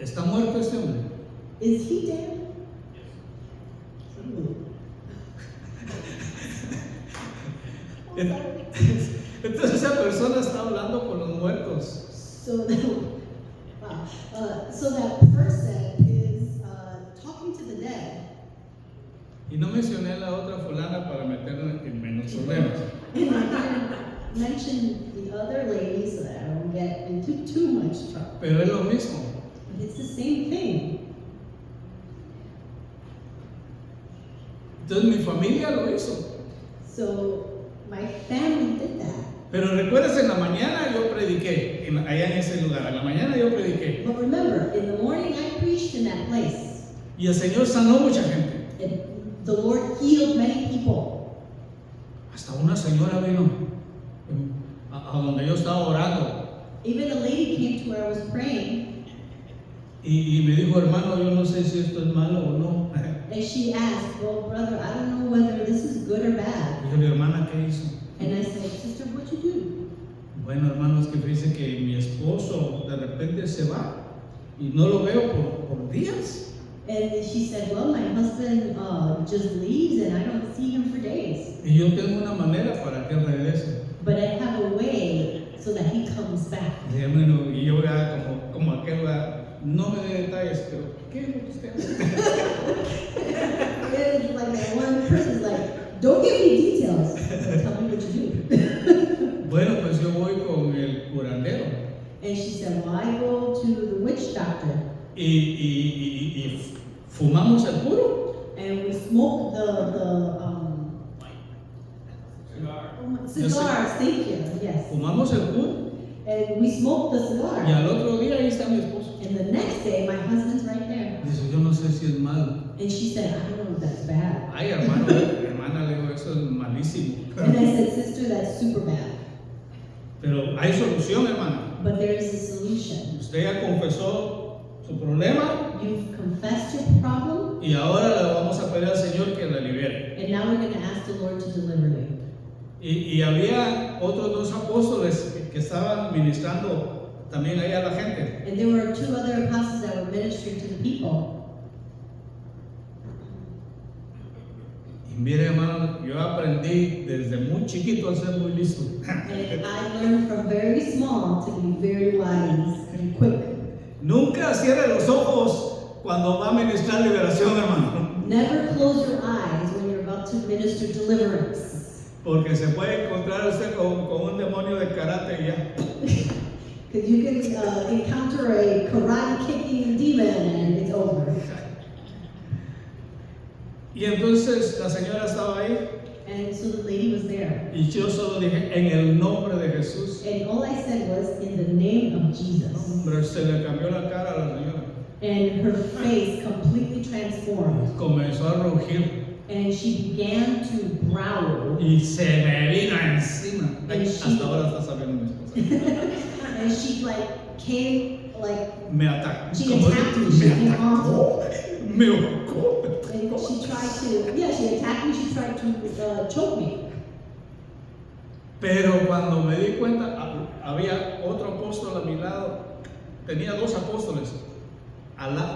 ¿está muerto este hombre? is he dead? Ooh. Entonces esa persona está hablando con los muertos. So that, wow. So that person is talking to the dead. Y no mencioné la otra fulana para meterla en menos problemas. And I didn't mention the other lady so that I don't get into too much trouble. Pero es lo mismo. But it's the same thing. Entonces mi familia lo hizo. So my family did that. Pero recuerdas, en la mañana yo prediqué, allá en ese lugar. En la mañana yo prediqué. But remember, in the morning I preached in that place. Y el Señor sanó mucha gente. And the Lord healed many people. Hasta una señora vino a donde yo estaba orando. Even a lady came to where I was praying. Y me dijo, hermano, yo no sé si esto es malo o no. And she asked, well, brother, I don't know whether this is good or bad. Dijo, hermana, ¿qué hizo? And I said, sister, what'd you do? Bueno, hermanos, que dice que mi esposo de repente se va y no lo veo por días. And she said, well, my husband just leaves and I don't see him for days. Y yo tengo una manera para que él regrese. But I have a way so that he comes back. Y bueno, y yo ya como aquel, no me dé detalles, pero ¿qué es lo que usted hace? And like that one person's like, don't give me details, but tell me what you do. Bueno, pues yo voy con el curandero. And she said, well, I go to the witch doctor. Y fumamos el puro. And we smoke cigars, thank you, yes. Fumamos el puro. And we smoked the cigar. Y al otro día ahí está mi esposo. And the next day, my husband's right there. Dice, yo no sé si es malo. And she said, I don't know if that's bad. Ay, hermano, hermana, le digo, eso es malísimo. And I said, sister, that's super bad. Pero hay solución, hermana. But there is a solution. Usted ya confesó su problema You've confessed your problem, y ahora le vamos a pedir al Señor que la libere. and now we're going to ask the Lord to deliver you. Y había otros dos apóstoles que estaban ministrando también ahí a la gente. And there were two other apostles that were ministering to the people. Y mire, hermano, yo aprendí desde muy chiquito a ser muy listo. And I learned from very small to be very wise and quick. Nunca cierre los ojos cuando va a ministrar liberación, hermano. Never close your eyes when you're about to minister deliverance. Porque se puede encontrar usted con un demonio de karate ya. Because you can encounter a karate kicking demon and it's over. Y entonces la señora estaba ahí And so the lady was there. y yo solo dije, en el nombre de Jesús. And all I said was, in the name of Jesus. Hombre, se le cambió la cara a la señora. And her face completely transformed. Comenzó a rugir And she began to growl. y se me vino encima. Ay, And hasta she- ahora está sabiendo mi esposa. And she came like, Me atacó. She ¿Cómo attacked dice? me. She Me came atacó. Me ahorcó. and she tried to, she attacked me, she tried to choke me. Pero cuando me di cuenta, había otro apóstol a mi lado. Tenía dos apóstoles,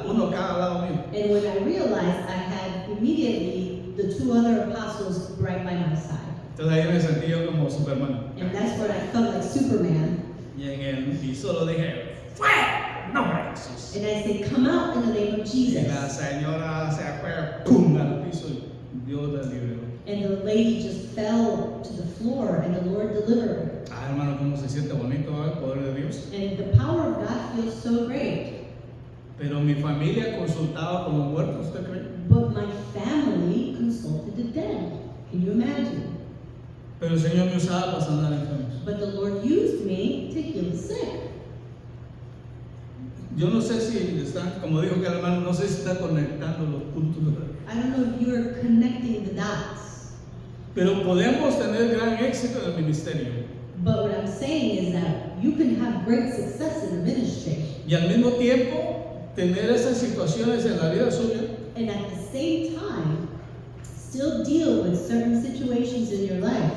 uno cada lado mío. And when I realized, I had immediately the two other apostles right by my side. Entonces ahí me sentí yo como Superman. And that's when I felt like Superman. Y en el piso lo dije, ¡fuera! ¡No, Jesús! And I said, come out in the name of Y la Jesus. señora se fue, ¡pum! Al piso y Dios la liberó. And the lady just fell to the floor and the Lord delivered her. Ah, hermano, cómo se siente bonito el poder de Dios. And the power of God feels so great. Pero mi familia consultaba con los muertos, ¿usted cree? But my family consulted the dead. Can you imagine? Pero el Señor me usaba para sanar enfermos. But the Lord used me to heal the sick. Yo no sé si están, como dijo que el hermano, no sé si está conectando los puntos. I don't know if you're connecting the dots. Pero podemos tener gran éxito en el ministerio. But what I'm saying is that you can have great success in the ministry. Y al mismo tiempo, tener esas situaciones en la vida suya. And at the same time, still deal with certain situations in your life.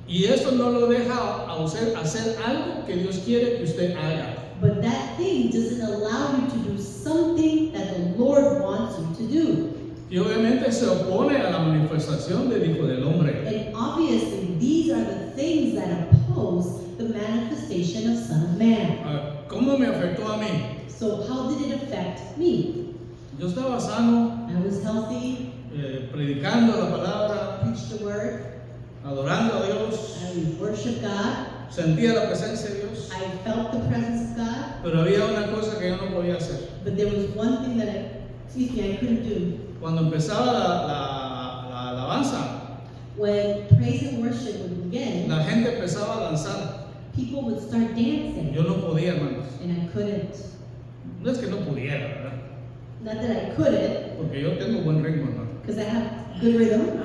Y eso no lo deja a usted hacer algo que Dios quiere que usted haga. But that thing doesn't allow you to do something that the Lord wants you to do. Y obviamente se opone a la manifestación del Hijo del Hombre. And obviously, these are the things that oppose the manifestation of Son of Man. Ah, ¿cómo me afectó a mí? So how did it affect me? Yo estaba sano, I was healthy, predicando la palabra, preached the word, adorando a Dios, I worshiped God, sentía la presencia de Dios, I felt the presence of God, pero había una cosa que yo no podía hacer. but there was one thing that I couldn't do. Cuando empezaba la alabanza, When praise and worship would begin, la gente empezaba a danzar. people would start dancing, Yo no podía, hermanos. and I couldn't. No es que no pudiera, ¿verdad? Not that I couldn't, Porque yo tengo buen ritmo, hermano. because I have good rhythm.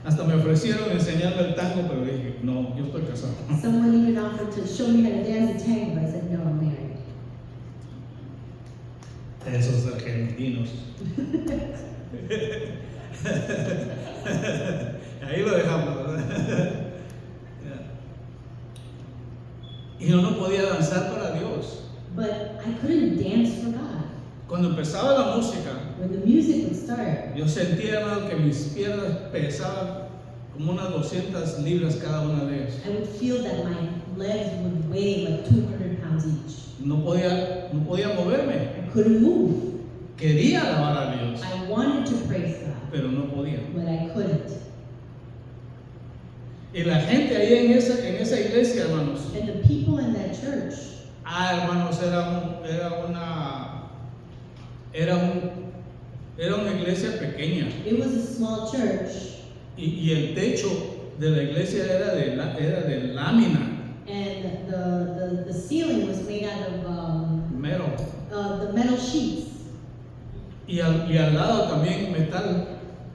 Hasta me ofrecieron enseñarme el tango, pero dije, no, yo estoy casado. Someone even offered to show me how to dance a tango, but I said, no, I'm married. Esos argentinos. Ahí lo dejamos, ¿verdad? Y yo no podía danzar para Dios. But I couldn't dance for God. Cuando empezaba la música, When the music would start, yo sentía, hermano, que mis piernas pesaban como unas 200 libras cada una de ellas. I would feel that my legs would weigh like 200 pounds each. No podía moverme. I couldn't move. Quería alabar a Dios, I wanted to praise God, pero no podía. but I couldn't. Y la gente ahí en esa iglesia, hermanos, And the people in that church, hermanos, era una iglesia pequeña it was a small church, y el techo de la iglesia era de lámina, and the ceiling was made out of metal, the metal sheets, y al lado también metal.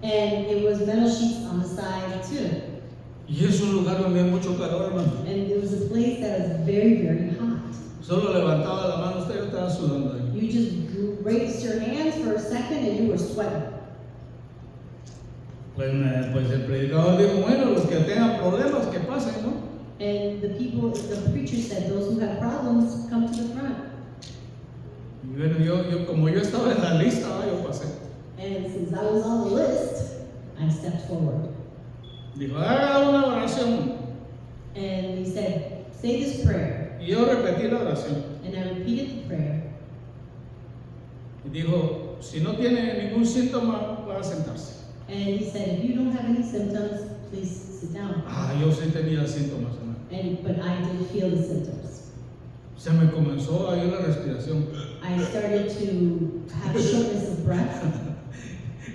and it was metal sheets on the side too. Y es un lugar donde hay mucho calor, hermano. And it was a place that was very, very hot. Solo levantaba la mano usted, yo estaba sudando ahí. You just raised your hands for a second and you were sweating. Pues el predicador dijo, bueno, los que tengan problemas, que pasen, ¿no? And the preacher said, those who have problems, come to the front. Y bueno, yo como yo estaba en la lista, yo pasé. And since I was on the list, I stepped forward. Dijo, haga una oración. And he said, say this prayer. Y yo repetí la oración. And I repeated the prayer. Y dijo, si no tiene ningún síntoma, va a sentarse. And he said, if you don't have any symptoms, please sit down. Yo sí tenía síntomas, hermano. But I did feel the symptoms. Se me comenzó a ir la respiración. I started to have shortness of breath,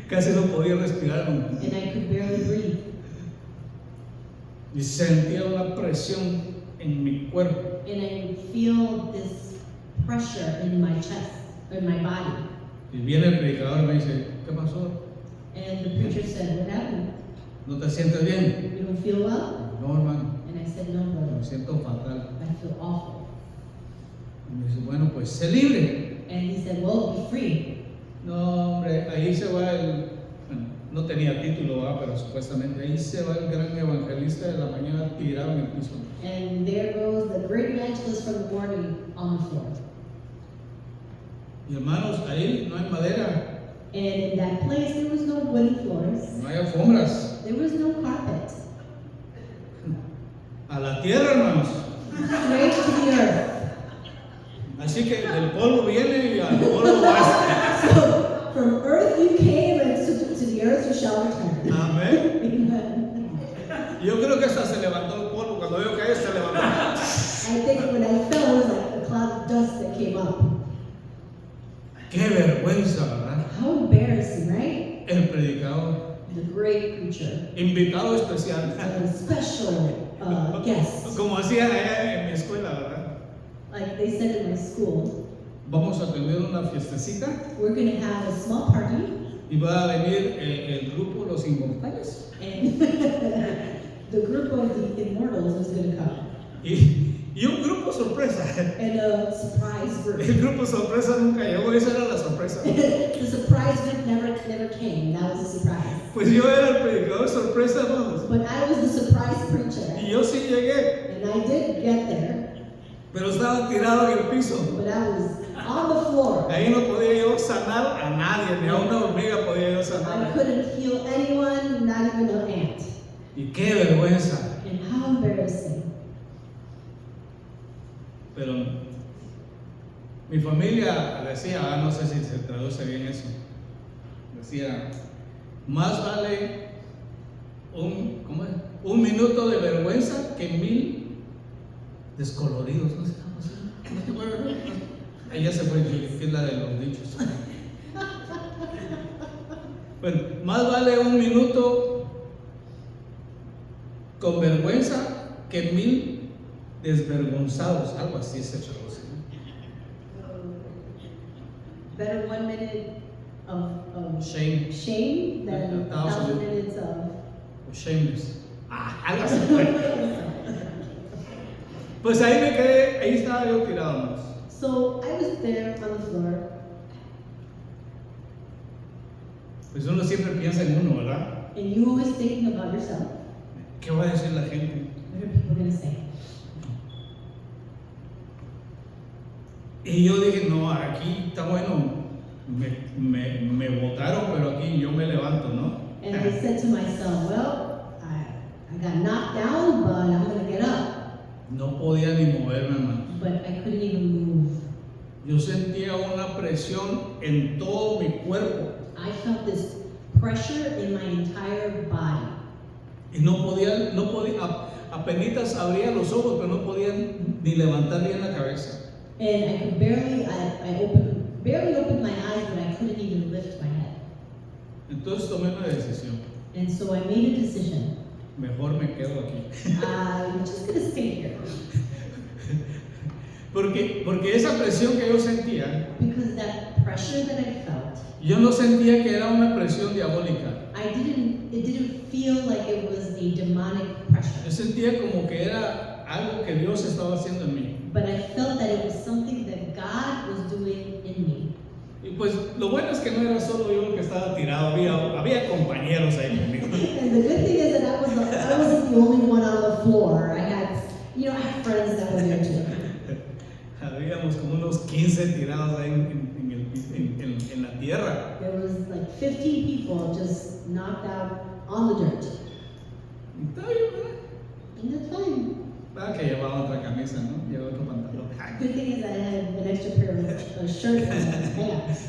Casi no podía respirar, hermano. and I could barely breathe. Y sentía una presión en mi cuerpo. And I feel this pressure in my chest, in my body. Y viene el predicador y me dice, ¿qué pasó? And the preacher said, what happened? ¿No te sientes bien? You don't feel well? No, hermano, And I said, no, me brother, siento fatal. I feel awful. Y me dice, bueno, pues sé libre. And he said, well, be free. No, hombre, ahí se va el, bueno, no tenía título, pero supuestamente ahí se va el gran evangelista de la mañana tirado en el piso. And there goes the great evangelist from the morning on the floor. Y hermanos, ahí no hay madera, And in that place, there was no wooden floors. no hay alfombras. There was no carpet. A la tierra, hermanos. Straight to the earth. Así que del polvo viene y al polvo va. So from earth you came, and to the earth you shall return. Amén. Amen. Yo creo que hasta se levantó el polvo. Cuando yo caí, se levantó. I think when I fell, it was like a cloud of dust that came up. Qué vergüenza, ¿verdad? How embarrassing, right? El predicador, The great preacher, invitado especial. a special guest. Como hacían allá en mi escuela, ¿verdad? Like they said in my school, Vamos a tener una fiestecita we're going to have a small party, y va a venir el grupo Los Inmortales. and the group of the immortals is going to come. Y un grupo sorpresa. And a surprise group. El grupo sorpresa nunca llegó, esa era la sorpresa. The surprise group never came. That was a surprise. Pues yo era el predicador sorpresa, hermanos. But I was the surprise preacher. Y yo sí llegué, And I did get there, pero estaba tirado en el piso. but I was on the floor. Ahí no podía yo sanar a nadie, ni a una hormiga podía yo I sanar. couldn't heal anyone, not even an ant. Y qué vergüenza. And how embarrassing. Pero mi familia decía, no sé si se traduce bien eso, decía, más vale un minuto de vergüenza que 1000 descoloridos. No sé, ¿no te acuerdas? Ella se fue, que es la de los dichos. Bueno, más vale un minuto con vergüenza que 1000 desvergonzados, algo así se traduce. Better 1 minute of Shame, shame than 1,000 minutes of. o shameless. Algo así. Pues ahí me quedé, ahí estaba yo tirado más. So I was there on the floor, Pues uno siempre piensa en uno, ¿verdad? and you always thinking about yourself. ¿Qué va a decir la gente? What are people going to say? Y yo dije, no, aquí está bueno, me botaron, pero aquí yo me levanto, ¿no? And I said to myself, well, I got knocked down, but I'm going to get up. No podía ni moverme, hermano. But I couldn't even move. Yo sentía una presión en todo mi cuerpo I felt this pressure in my entire body. y no podía, apenitas abría los ojos, pero no podía ni levantar bien la cabeza. And I could barely open my eyes, but I couldn't even lift my head. Entonces tomé una decisión. And so I made a decision. Mejor me quedo aquí. I'm just going to stay here. Porque esa presión que yo sentía, Because that pressure that I felt, yo no sentía que era una presión diabólica. it didn't feel like it was a demonic Yo pressure. sentía como que era algo que Dios estaba haciendo en mí. But I felt that it was something that God was doing in me. Y pues lo bueno es que no era solo yo el que estaba tirado, había compañeros ahí conmigo. And the good thing is that I wasn't the only one on the floor. I had friends that were there too. Habíamos como unos 15 tirados ahí en la tierra. There was like 15 people just knocked out on the dirt. Está bien, ¿verdad? And that's fine. Ah, que llevaba otra camisa, ¿no? Llevaba otro pantalón. Good thing is that I had an extra pair of shirts and pants.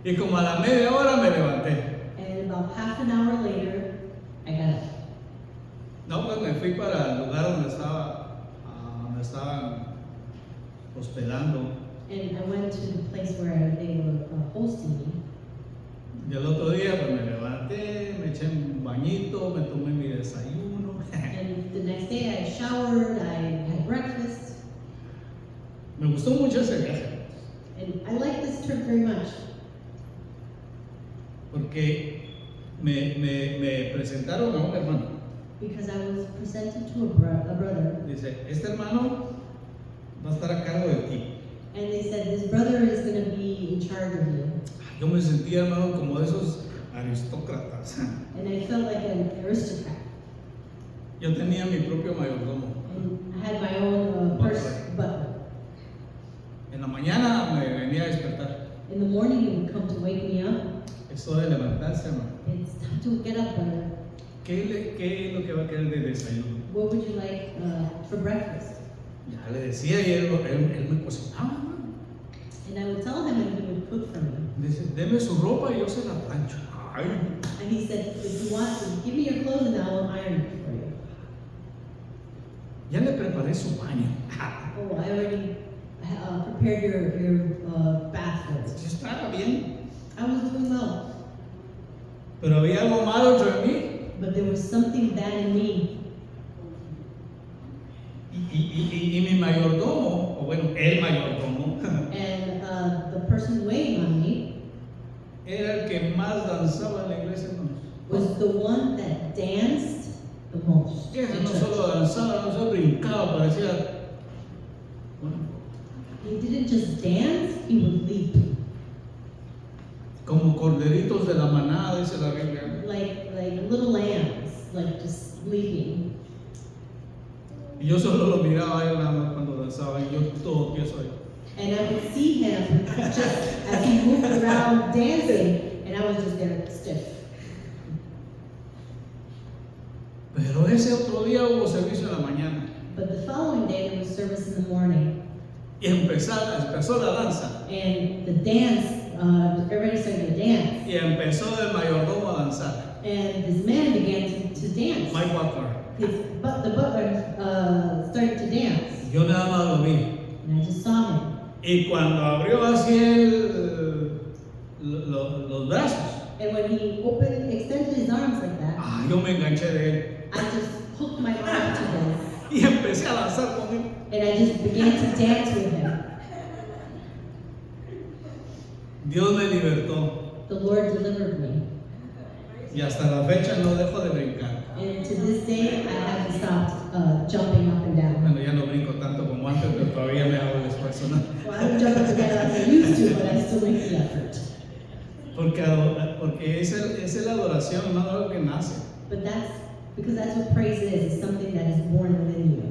Y como a la media hora me levanté. And about half an hour later, I got up. No, pues me fui para el lugar donde estaban hospedando. And I went to the place where they were hosting me. Y el otro día pues me levanté, me eché un bañito, me tomé mi desayuno. And the next day I showered, I had breakfast. Me gustó mucho ese viaje. disturbed very much porque me presentaron a un hermano. because I was presented to a brother, Dice, este hermano va a estar a cargo de ti. and they said, this brother is going to be in charge of you. Yo me sentía, hermano, como de esos aristócratas. And I felt like an aristocrat. Yo tenía mi propio mayordomo. And I had my own butler. En la mañana me venía a despertar. In the morning, he would come to wake me up. Es hora de levantarse, hermano. It's time to get up, brother. ¿Qué es lo que va a querer de desayuno? What would you like for breakfast? Ya le decía y él me cocinaba. And I would tell him, and he would cook for me. Dice, deme su ropa y yo se la plancho. Ay. And he said, if you want, give me your clothes and I will iron it for you. Ya le preparé su baño. Oh, I already prepared your bath for Yo it. estaba bien. I was doing well. Pero había algo malo entre mí. But there was something bad in me. Y mi mayordomo, o bueno, el mayordomo, And the person waiting on me era el que más danzaba en la iglesia, hermanos. was the one that danced the most. Ese in no church. solo danzaba, no solo brincaba, parecía. Bueno, He didn't just dance, he would leap. como corderitos de la manada, dice la Biblia. Like little lambs, like just leaping. Y yo solo lo miraba a él nada más cuando danzaba y yo todo tieso ahí. And I would see him just as he moved around dancing, and I was just there stiff. Pero ese otro día hubo servicio en la mañana But the following day there was service in the morning, y empezó la danza and the dance, everybody started to dance, y empezó el mayordomo a danzar. and this man began to dance. My butler. The butler started to dance, Yo nada más lo vi. and I just saw him. Y cuando abrió así los brazos, And when he extended his arms like that, yo me enganché de él I just hooked my arm to him, y empecé a danzar con él. and I just began to dance with him. Dios me libertó The Lord delivered me. y hasta la fecha no dejo de brincar. And to this day, I haven't stopped jumping up and down. Bueno, ya no brinco tanto como antes, pero todavía me hago el esfuerzo, ¿no? Well, I don't jump up and down as I used to, but I still make the effort. Porque esa es la adoración, no algo que nace. But because that's what praise is. It's something that is born within you.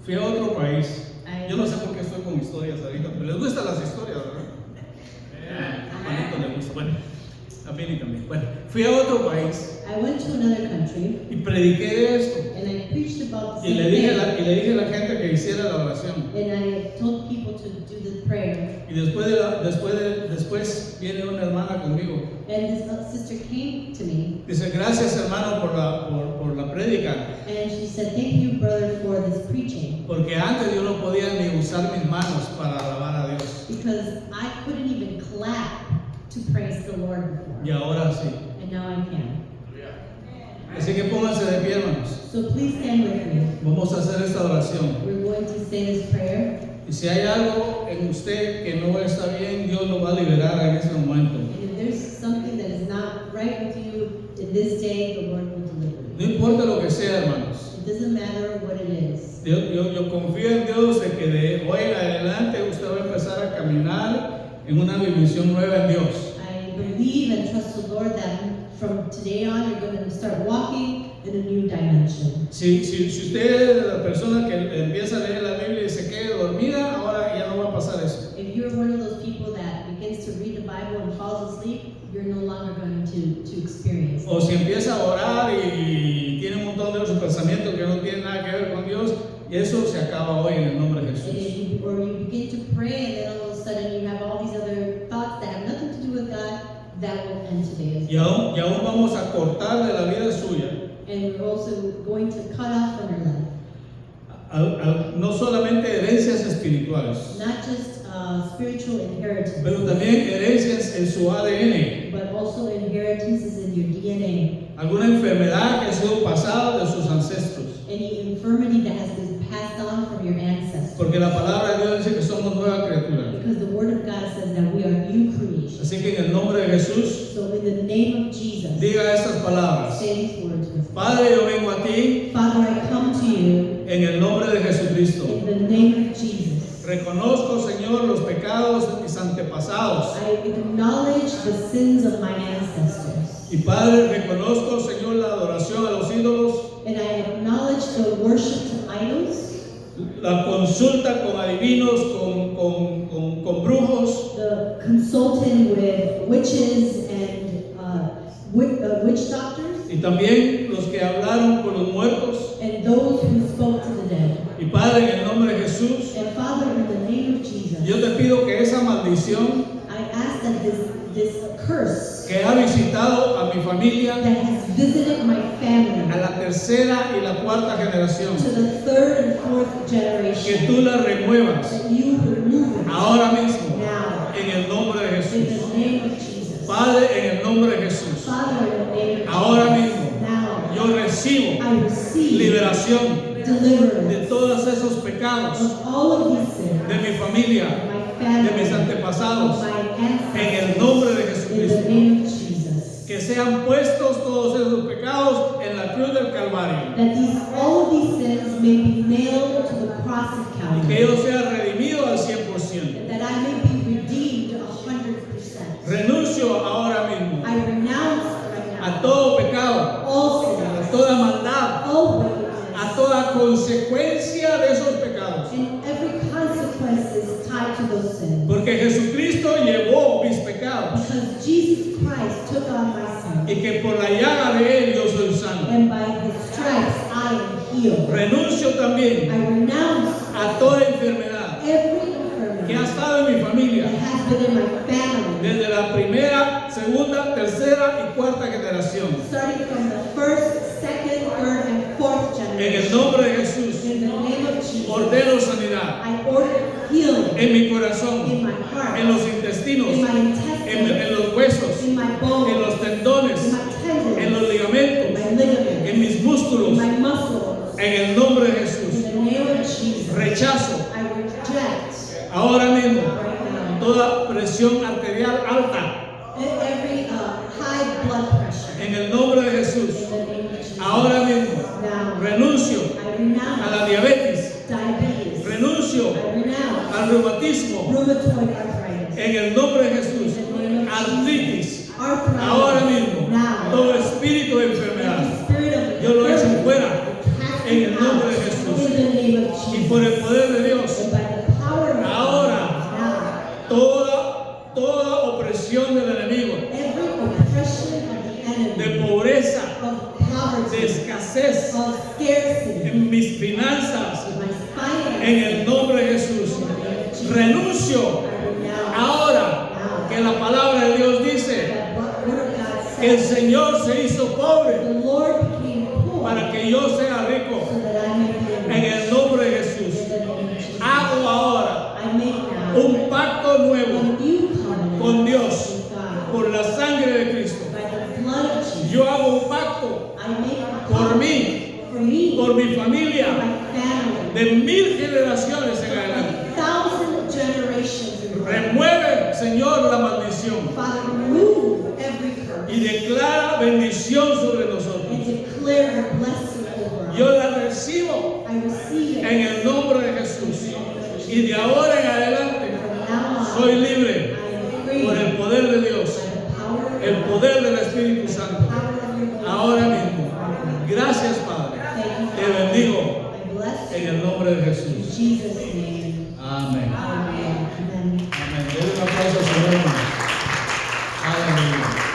Fui a otro país. Yo no sé por qué estoy con historias ahorita, pero les gustan las historias, ¿verdad? A Juanito le gusta. Bueno, a Billy también. Bueno, fui a otro país I went to another country, y prediqué de esto. and I preached about the Y same le dije thing. a la gente que hiciera la oración. And I told people to do the prayer. Y después viene una hermana conmigo. And this sister came to me, Dice, gracias hermano por la prédica. and she said, "Thank you, brother, for this preaching. Porque antes yo no podía ni usar mis manos para alabar a Dios. Because I couldn't even clap to praise the Lord before, Y ahora sí. and now I can." Así que pónganse de pie, hermanos. So please stand with me. Vamos a hacer esta oración. We're going to say this prayer. Y si hay algo en usted que no está bien, Dios lo va a liberar en ese momento. And if there's something that is not right with you in this day, the Lord will deliver you. No importa lo que sea, hermanos. It doesn't matter what it is. Yo confío en Dios de que de hoy en adelante usted va a empezar a caminar en una dimensión nueva en Dios. I believe and trust the Lord that from today on you're going to start walking in a new dimension. Si usted es la persona que empieza a leer la Biblia y se quede dormida, ahora ya no va a pasar eso. If you're one of those people that begins to read the Bible and falls asleep, you're no longer going to experience it. O si empieza a orar y tiene un montón de otros pensamientos que no tienen nada que ver con Dios, y eso se acaba hoy en el nombre de And Jesús. or you begin to pray and then all of a sudden you have all these other thoughts that have nothing to do with God, that will end today as Y well. aún vamos a cortar de la vida suya, And we're also going to cut off from your life, no solamente herencias espirituales, not just spiritual inheritance, pero también herencias en su ADN. but also inheritances in your DNA. Alguna enfermedad que ha sido pasada de sus ancestros. Any infirmity that has been passed on from your ancestors. Porque la palabra de Dios dice que somos nueva criatura. Because the Word of God says that we are new words with me. Padre, yo vengo a ti Father, I come to you en el nombre de Jesucristo. in the name of Jesus. Reconozco, Señor, los pecados de mis antepasados. I acknowledge the sins of my ancestors. Y Padre, reconozco, Señor, la adoración a los ídolos, And I acknowledge the worship to idols, la consulta con adivinos, con brujos, the consulting with witches and witch doctors, y también los que hablaron con los muertos. and those who spoke to the dead. Y Padre, en el nombre de Jesús, And Father, in the name of Jesus, yo te pido que esa maldición I ask that this curse que ha visitado a mi familia, that has visited my a family la tercera y la cuarta generación, to the third and fourth que generation, tú la remuevas that you remove it ahora mismo, now en el nombre de in Jesús. the name of Jesus. Padre, en el nombre de Jesús, Father, in the name of ahora Jesus, mismo, now yo recibo I receive liberación deliverance de todos esos pecados of all of these sins, de mi familia, of my de mis family, antepasados, of my en el ancestors, nombre de in the Jesucristo. name of Jesus. Que sean puestos todos esos pecados en la cruz del Calvario. That all of these sins may be nailed to the cross of Y que Calvary. yo sea redimido al 100%. That I may be redeemed 100%. Renuncio ahora mismo I renounce right now a todo pecado, all a sins, toda maldad, all wickedness, a toda consecuencia de esos pecados. and every consequence is tied to those sins. Porque Jesucristo llevó mis pecados Because Jesus Christ took on my sins, y que por la llaga de Él yo soy sano. and by His stripes I am healed. Renuncio también I renounce a toda enfermedad every que ha infirmity estado en mi familia that has been in my family, desde la primera, segunda, tercera y cuarta generación. starting from the first, second, third, and fourth En el generation. nombre de Jesús, In the name of Jesus, ordeno sanidad I order healing en mi corazón, in my heart, en los intestinos, in my en intestines, los huesos, in my en bones, los tendones, in my tendons, en los in ligamentos, my ligaments, en mis in músculos. my muscles. En el nombre de In Jesús, the name of Jesus, rechazo I reject ahora mismo right now toda presión arterial alta. every high blood pressure. En el nombre de Jesús, In the name of Jesus. ahora mismo Now, renuncio I a renounce la diabetes, diabetes. renuncio I renounce al reumatismo. rheumatoid arthritis. En el nombre de Jesús, In the name of artritis, Arthritis. ahora mismo, Now, todo espíritu de enfermedad, every spirit of yo lo echo infirmity, fuera cast en it el nombre de out Jesús. in the name of Y Jesus. por el poder de Dios, And by the power of ahora, God, toda opresión del enemigo, now, every oppression of the de enemy, pobreza, of de poverty, escasez of scarcity, en mis finanzas, of my finances, en el nombre de Jesús, renuncio ahora que la palabra de Dios dice that what word of God que el says, Señor se hizo pobre the Lord became poor para que yo sea rico. so that I may be En rich. el nombre de In Jesús, the name of Jesus. hago ahora I make now un pacto nuevo a new covenant con Dios with God por la sangre de Cristo. by the blood of Jesus. Yo hago un pacto I make a por covenant mí, for me, por mi for familia, my family, de 1000 generaciones en adelante. 1,000 generations in the Remueve, Señor, la maldición Father, remove every curse y declara bendición sobre and nosotros. declare a blessing over us. Yo la recibo I receive it en el nombre de Jesús. Y de ahora en adelante from now on. soy libre I am free por el poder de Dios, by the power of el God, poder del Espíritu Santo. power of your Holy Ahora Spirit. mismo. Gracias, Padre. Thank you, Te Father. bendigo I bless en you el nombre de in Jesús. Jesus' name. Amén. Amen.